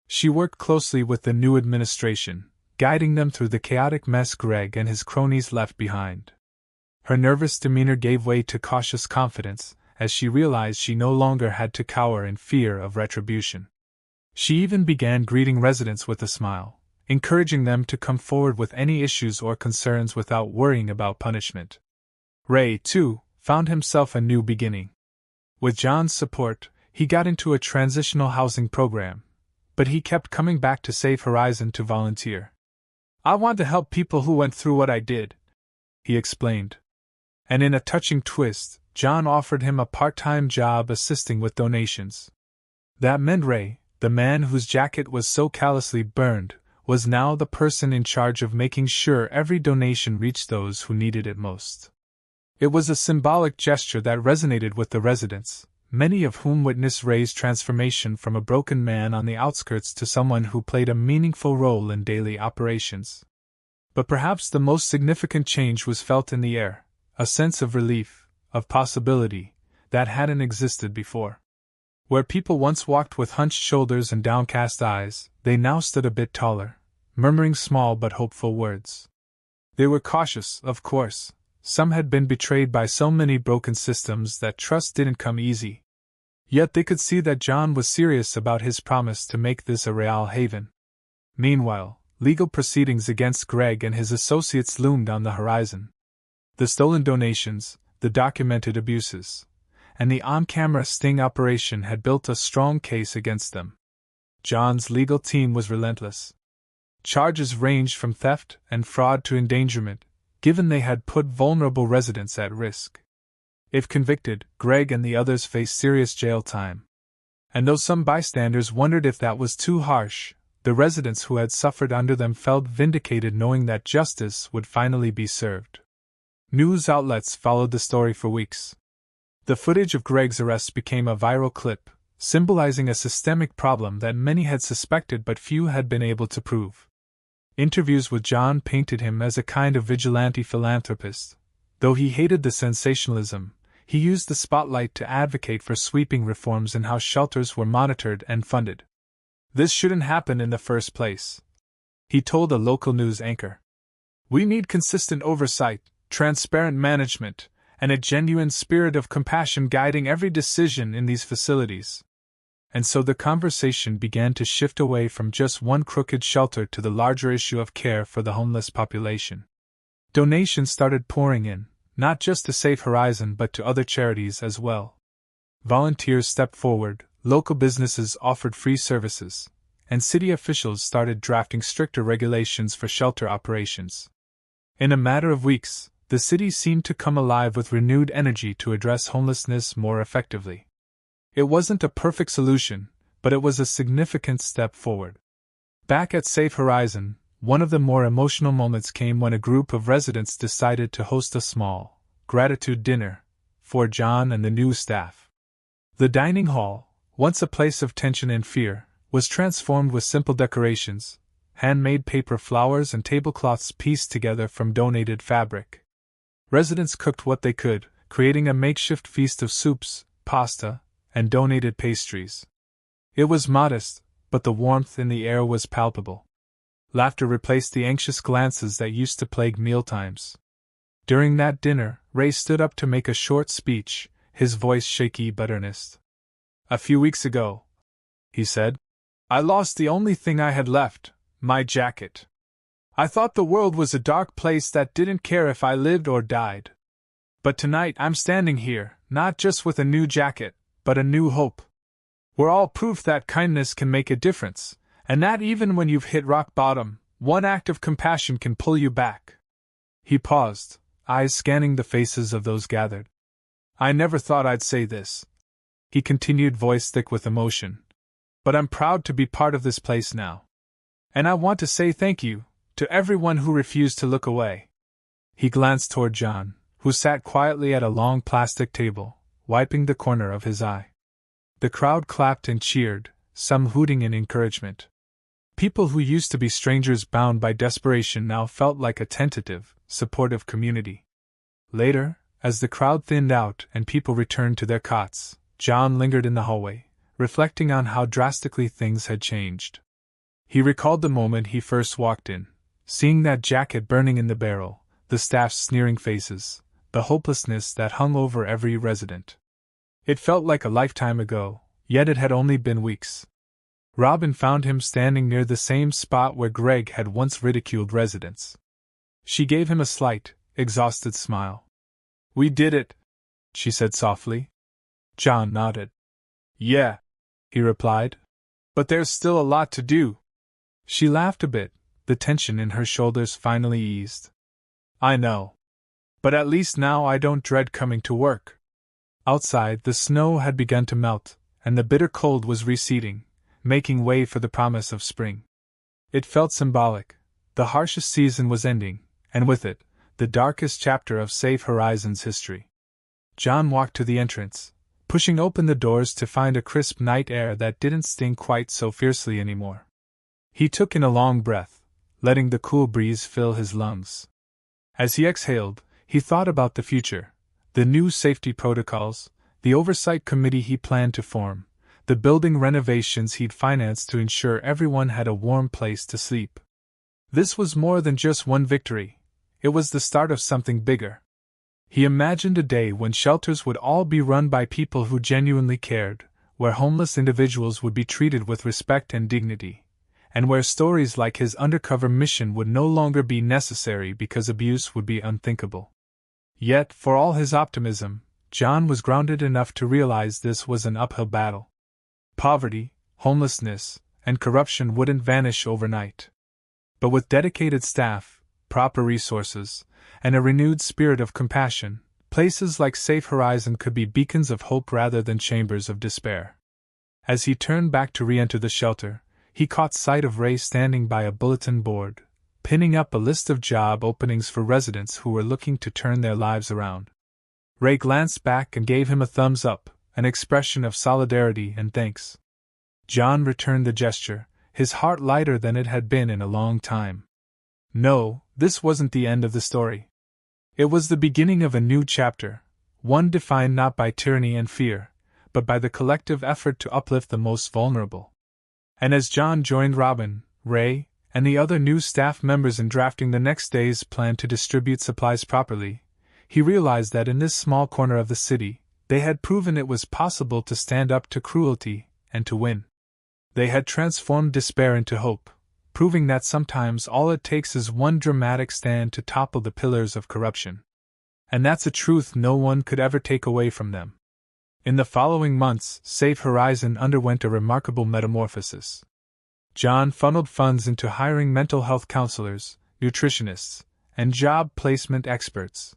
She worked closely with the new administration, guiding them through the chaotic mess Greg and his cronies left behind. Her nervous demeanor gave way to cautious confidence, as she realized she no longer had to cower in fear of retribution. She even began greeting residents with a smile, encouraging them to come forward with any issues or concerns without worrying about punishment. Ray, too, found himself a new beginning. With John's support, he got into a transitional housing program, but he kept coming back to Safe Horizon to volunteer. "I want to help people who went through what I did," he explained. And in a touching twist, John offered him a part-time job assisting with donations. That meant Ray, the man whose jacket was so callously burned, was now the person in charge of making sure every donation reached those who needed it most. It was a symbolic gesture that resonated with the residents, many of whom witnessed Ray's transformation from a broken man on the outskirts to someone who played a meaningful role in daily operations. But perhaps the most significant change was felt in the air, a sense of relief, of possibility, that hadn't existed before. Where people once walked with hunched shoulders and downcast eyes, they now stood a bit taller, murmuring small but hopeful words. They were cautious, of course. Some had been betrayed by so many broken systems that trust didn't come easy. Yet they could see that John was serious about his promise to make this a real haven. Meanwhile, legal proceedings against Greg and his associates loomed on the horizon. The stolen donations, the documented abuses, and the on-camera sting operation had built a strong case against them. John's legal team was relentless. Charges ranged from theft and fraud to endangerment, given they had put vulnerable residents at risk. If convicted, Greg and the others faced serious jail time. And though some bystanders wondered if that was too harsh, the residents who had suffered under them felt vindicated knowing that justice would finally be served. News outlets followed the story for weeks. The footage of Greg's arrest became a viral clip, symbolizing a systemic problem that many had suspected but few had been able to prove. Interviews with John painted him as a kind of vigilante philanthropist. Though he hated the sensationalism, he used the spotlight to advocate for sweeping reforms in how shelters were monitored and funded. "This shouldn't happen in the first place," he told a local news anchor. "We need consistent oversight, transparent management, and a genuine spirit of compassion guiding every decision in these facilities. And so the conversation began to shift away from just one crooked shelter to the larger issue of care for the homeless population. Donations started pouring in, not just to Safe Horizon but to other charities as well. Volunteers stepped forward, local businesses offered free services, and city officials started drafting stricter regulations for shelter operations. In a matter of weeks, the city seemed to come alive with renewed energy to address homelessness more effectively. It wasn't a perfect solution, but it was a significant step forward. Back at Safe Horizon, one of the more emotional moments came when a group of residents decided to host a small, gratitude dinner for John and the new staff. The dining hall, once a place of tension and fear, was transformed with simple decorations, handmade paper flowers and tablecloths pieced together from donated fabric. Residents cooked what they could, creating a makeshift feast of soups, pasta, and donated pastries. It was modest, but the warmth in the air was palpable. Laughter replaced the anxious glances that used to plague mealtimes. During that dinner, Ray stood up to make a short speech, his voice shaky but earnest. "A few weeks ago," he said, "I lost the only thing I had left, my jacket. I thought the world was a dark place that didn't care if I lived or died. But tonight I'm standing here, not just with a new jacket, but a new hope. We're all proof that kindness can make a difference, and that even when you've hit rock bottom, one act of compassion can pull you back." He paused, eyes scanning the faces of those gathered. "I never thought I'd say this," he continued, voice thick with emotion, "but I'm proud to be part of this place now. And I want to say thank you to everyone who refused to look away." He glanced toward John, who sat quietly at a long plastic table, wiping the corner of his eye. The crowd clapped and cheered, some hooting in encouragement. People who used to be strangers bound by desperation now felt like a tentative, supportive community. Later, as the crowd thinned out and people returned to their cots, John lingered in the hallway, reflecting on how drastically things had changed. He recalled the moment he first walked in, seeing that jacket burning in the barrel, the staff's sneering faces, the hopelessness that hung over every resident. It felt like a lifetime ago, yet it had only been weeks. Robin found him standing near the same spot where Greg had once ridiculed residents. She gave him a slight, exhausted smile. "We did it," she said softly. John nodded. "Yeah," he replied. "But there's still a lot to do." She laughed a bit, the tension in her shoulders finally eased. "I know. But at least now I don't dread coming to work." Outside, the snow had begun to melt, and the bitter cold was receding, making way for the promise of spring. It felt symbolic. The harshest season was ending, and with it, the darkest chapter of Safe Horizon's history. John walked to the entrance, pushing open the doors to find a crisp night air that didn't sting quite so fiercely anymore. He took in a long breath, letting the cool breeze fill his lungs. As he exhaled, he thought about the future, the new safety protocols, the oversight committee he planned to form, the building renovations he'd financed to ensure everyone had a warm place to sleep. This was more than just one victory, it was the start of something bigger. He imagined a day when shelters would all be run by people who genuinely cared, where homeless individuals would be treated with respect and dignity, and where stories like his undercover mission would no longer be necessary because abuse would be unthinkable. Yet, for all his optimism, John was grounded enough to realize this was an uphill battle. Poverty, homelessness, and corruption wouldn't vanish overnight. But with dedicated staff, proper resources, and a renewed spirit of compassion, places like Safe Horizon could be beacons of hope rather than chambers of despair. As he turned back to re-enter the shelter, he caught sight of Ray standing by a bulletin board, pinning up a list of job openings for residents who were looking to turn their lives around. Ray glanced back and gave him a thumbs up, an expression of solidarity and thanks. John returned the gesture, his heart lighter than it had been in a long time. No, this wasn't the end of the story. It was the beginning of a new chapter, one defined not by tyranny and fear, but by the collective effort to uplift the most vulnerable. And as John joined Robin, Ray, and the other new staff members in drafting the next day's plan to distribute supplies properly, He realized that in this small corner of the city, they had proven it was possible to stand up to cruelty and to win. They had transformed despair into hope, proving that sometimes all it takes is one dramatic stand to topple the pillars of corruption. And that's a truth no one could ever take away from them. In the following months, Safe Horizon underwent a remarkable metamorphosis. John funneled funds into hiring mental health counselors, nutritionists, and job placement experts.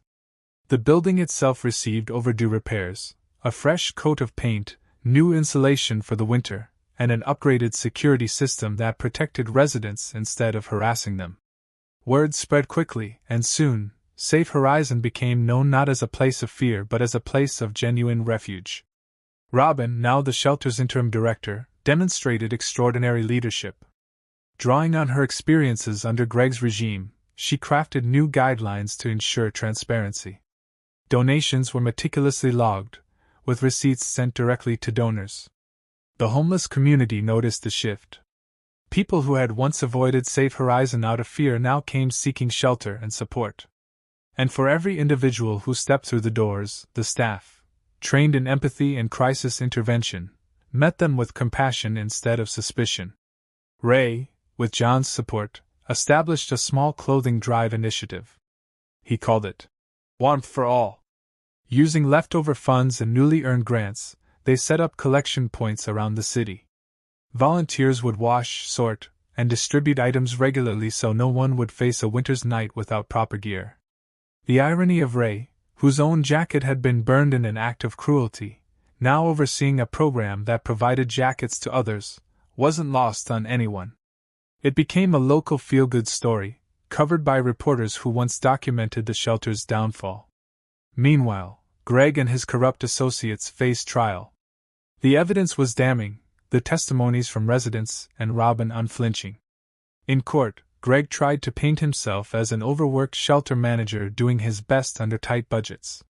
The building itself received overdue repairs, a fresh coat of paint, new insulation for the winter, and an upgraded security system that protected residents instead of harassing them. Word spread quickly, and soon, Safe Horizon became known not as a place of fear but as a place of genuine refuge. Robin, now the shelter's interim director, demonstrated extraordinary leadership. Drawing on her experiences under Greg's regime, she crafted new guidelines to ensure transparency. Donations were meticulously logged, with receipts sent directly to donors. The homeless community noticed the shift. People who had once avoided Safe Horizon out of fear now came seeking shelter and support. And for every individual who stepped through the doors, the staff, trained in empathy and crisis intervention, met them with compassion instead of suspicion. Ray, with John's support, established a small clothing drive initiative. He called it Warmth for All. Using leftover funds and newly earned grants, they set up collection points around the city. Volunteers would wash, sort, and distribute items regularly so no one would face a winter's night without proper gear. The irony of Ray, whose own jacket had been burned in an act of cruelty, now overseeing a program that provided jackets to others, wasn't lost on anyone. It became a local feel-good story, covered by reporters who once documented the shelter's downfall. Meanwhile, Greg and his corrupt associates faced trial. The evidence was damning, the testimonies from residents and Robin unflinching. In court, Greg tried to paint himself as an overworked shelter manager doing his best under tight budgets.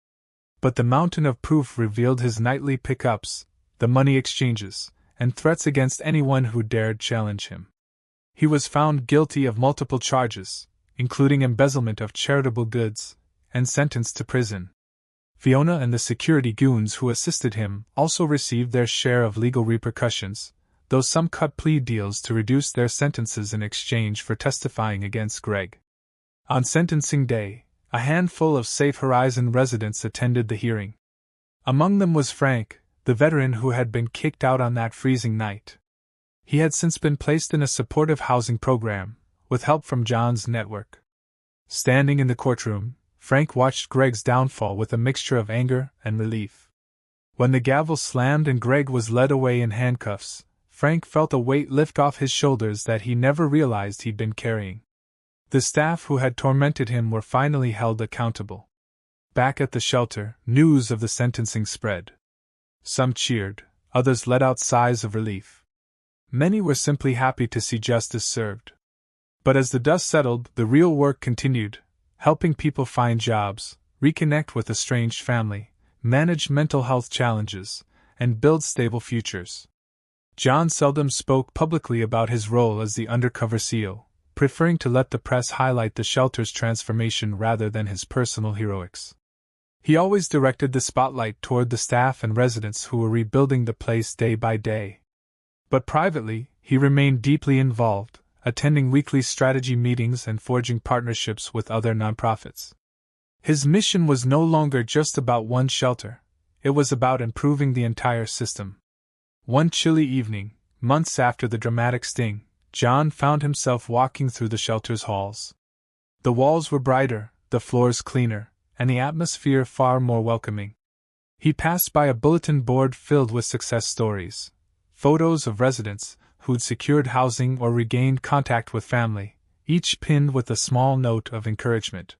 But the mountain of proof revealed his nightly pickups, the money exchanges, and threats against anyone who dared challenge him. He was found guilty of multiple charges, including embezzlement of charitable goods, and sentenced to prison. Fiona and the security goons who assisted him also received their share of legal repercussions, though some cut plea deals to reduce their sentences in exchange for testifying against Greg. On sentencing day, a handful of Safe Horizon residents attended the hearing. Among them was Frank, the veteran who had been kicked out on that freezing night. He had since been placed in a supportive housing program, with help from John's network. Standing in the courtroom, Frank watched Greg's downfall with a mixture of anger and relief. When the gavel slammed and Greg was led away in handcuffs, Frank felt a weight lift off his shoulders that he never realized he'd been carrying. The staff who had tormented him were finally held accountable. Back at the shelter, news of the sentencing spread. Some cheered, others let out sighs of relief. Many were simply happy to see justice served. But as the dust settled, the real work continued, helping people find jobs, reconnect with estranged family, manage mental health challenges, and build stable futures. John seldom spoke publicly about his role as the undercover CEO, preferring to let the press highlight the shelter's transformation rather than his personal heroics. He always directed the spotlight toward the staff and residents who were rebuilding the place day by day. But privately, he remained deeply involved, attending weekly strategy meetings and forging partnerships with other nonprofits. His mission was no longer just about one shelter, it was about improving the entire system. One chilly evening, months after the dramatic sting, John found himself walking through the shelter's halls. The walls were brighter, the floors cleaner, and the atmosphere far more welcoming. He passed by a bulletin board filled with success stories, photos of residents who'd secured housing or regained contact with family, each pinned with a small note of encouragement.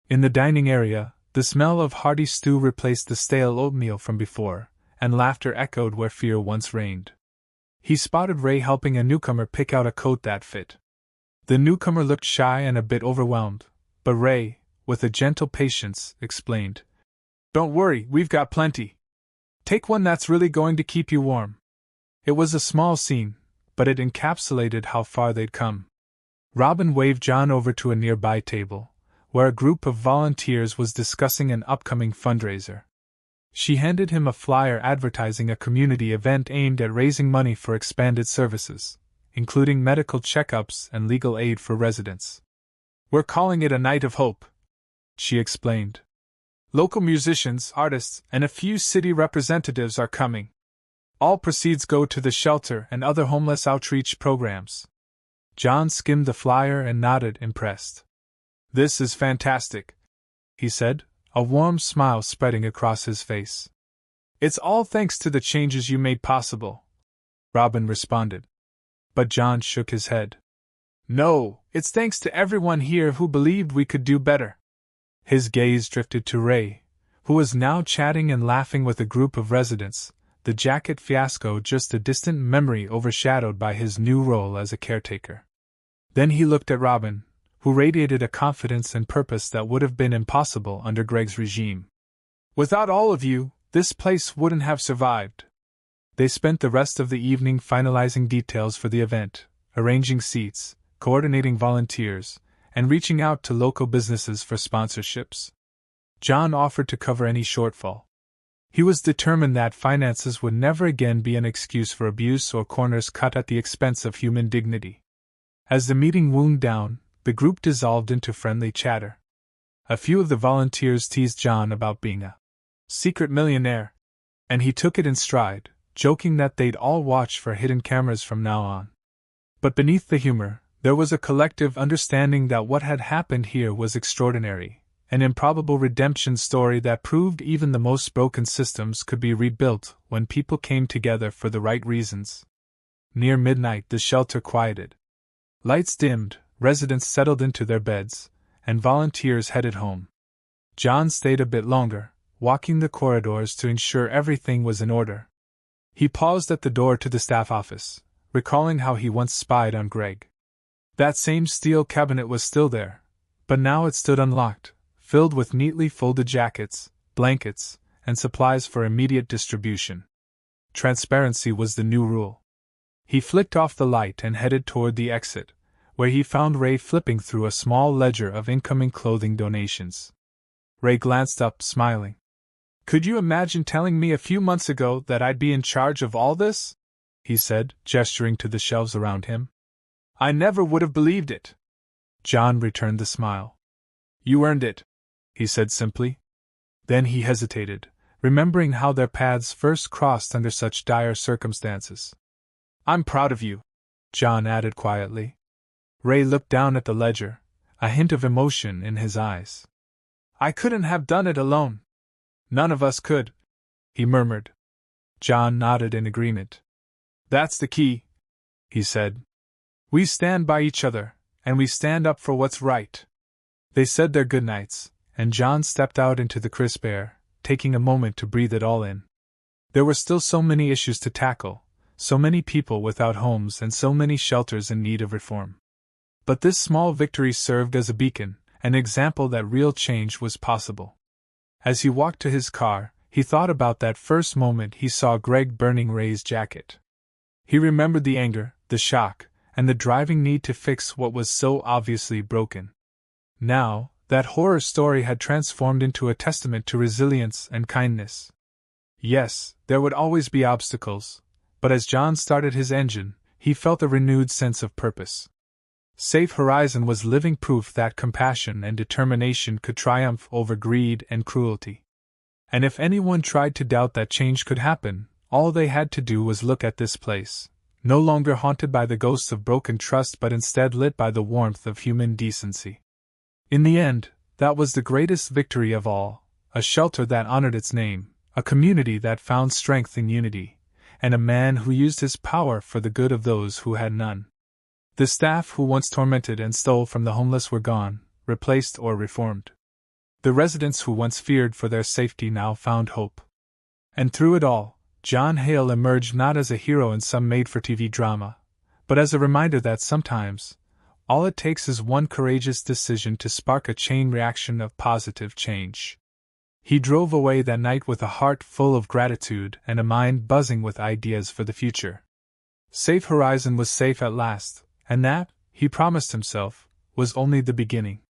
In the dining area, the smell of hearty stew replaced the stale oatmeal from before, and laughter echoed where fear once reigned. He spotted Ray helping a newcomer pick out a coat that fit. The newcomer looked shy and a bit overwhelmed, but Ray, with a gentle patience, explained, "Don't worry, we've got plenty. Take one that's really going to keep you warm." It was a small scene, but it encapsulated how far they'd come. Robin waved John over to a nearby table, where a group of volunteers was discussing an upcoming fundraiser. She handed him a flyer advertising a community event aimed at raising money for expanded services, including medical checkups and legal aid for residents. "We're calling it a Night of Hope," she explained. "Local musicians, artists, and a few city representatives are coming. All proceeds go to the shelter and other homeless outreach programs." John skimmed the flyer and nodded, impressed. "This is fantastic," he said, a warm smile spreading across his face. "It's all thanks to the changes you made possible," Robin responded. But John shook his head. "No, it's thanks to everyone here who believed we could do better." His gaze drifted to Ray, who was now chatting and laughing with a group of residents, the jacket fiasco just a distant memory overshadowed by his new role as a caretaker. Then he looked at Robin, who radiated a confidence and purpose that would have been impossible under Greg's regime. "Without all of you, this place wouldn't have survived." They spent the rest of the evening finalizing details for the event, arranging seats, coordinating volunteers, and reaching out to local businesses for sponsorships. John offered to cover any shortfall. He was determined that finances would never again be an excuse for abuse or corners cut at the expense of human dignity. As the meeting wound down, the group dissolved into friendly chatter. A few of the volunteers teased John about being a secret millionaire, and he took it in stride, joking that they'd all watch for hidden cameras from now on. But beneath the humor, there was a collective understanding that what had happened here was extraordinary, an improbable redemption story that proved even the most broken systems could be rebuilt when people came together for the right reasons. Near midnight, the shelter quieted. Lights dimmed, residents settled into their beds, and volunteers headed home. John stayed a bit longer, walking the corridors to ensure everything was in order. He paused at the door to the staff office, recalling how he once spied on Greg. That same steel cabinet was still there, but now it stood unlocked, filled with neatly folded jackets, blankets, and supplies for immediate distribution. Transparency was the new rule. He flicked off the light and headed toward the exit, where he found Ray flipping through a small ledger of incoming clothing donations. Ray glanced up, smiling. "Could you imagine telling me a few months ago that I'd be in charge of all this?" he said, gesturing to the shelves around him. "I never would have believed it." John returned the smile. "You earned it," he said simply. Then he hesitated, remembering how their paths first crossed under such dire circumstances. "I'm proud of you," John added quietly. Ray looked down at the ledger, a hint of emotion in his eyes. "I couldn't have done it alone. None of us could," he murmured. John nodded in agreement. "That's the key," he said. "We stand by each other, and we stand up for what's right." They said their goodnights, and John stepped out into the crisp air, taking a moment to breathe it all in. There were still so many issues to tackle, so many people without homes and so many shelters in need of reform. But this small victory served as a beacon, an example that real change was possible. As he walked to his car, he thought about that first moment he saw Greg burning Ray's jacket. He remembered the anger, the shock, and the driving need to fix what was so obviously broken. Now, that horror story had transformed into a testament to resilience and kindness. Yes, there would always be obstacles, but as John started his engine, he felt a renewed sense of purpose. Safe Horizon was living proof that compassion and determination could triumph over greed and cruelty. And if anyone tried to doubt that change could happen, all they had to do was look at this place, no longer haunted by the ghosts of broken trust but instead lit by the warmth of human decency. In the end, that was the greatest victory of all, a shelter that honored its name, a community that found strength in unity, and a man who used his power for the good of those who had none. The staff who once tormented and stole from the homeless were gone, replaced or reformed. The residents who once feared for their safety now found hope. And through it all, John Hale emerged not as a hero in some made-for-TV drama, but as a reminder that sometimes, all it takes is one courageous decision to spark a chain reaction of positive change. He drove away that night with a heart full of gratitude and a mind buzzing with ideas for the future. Safe Horizon was safe at last, and that, he promised himself, was only the beginning.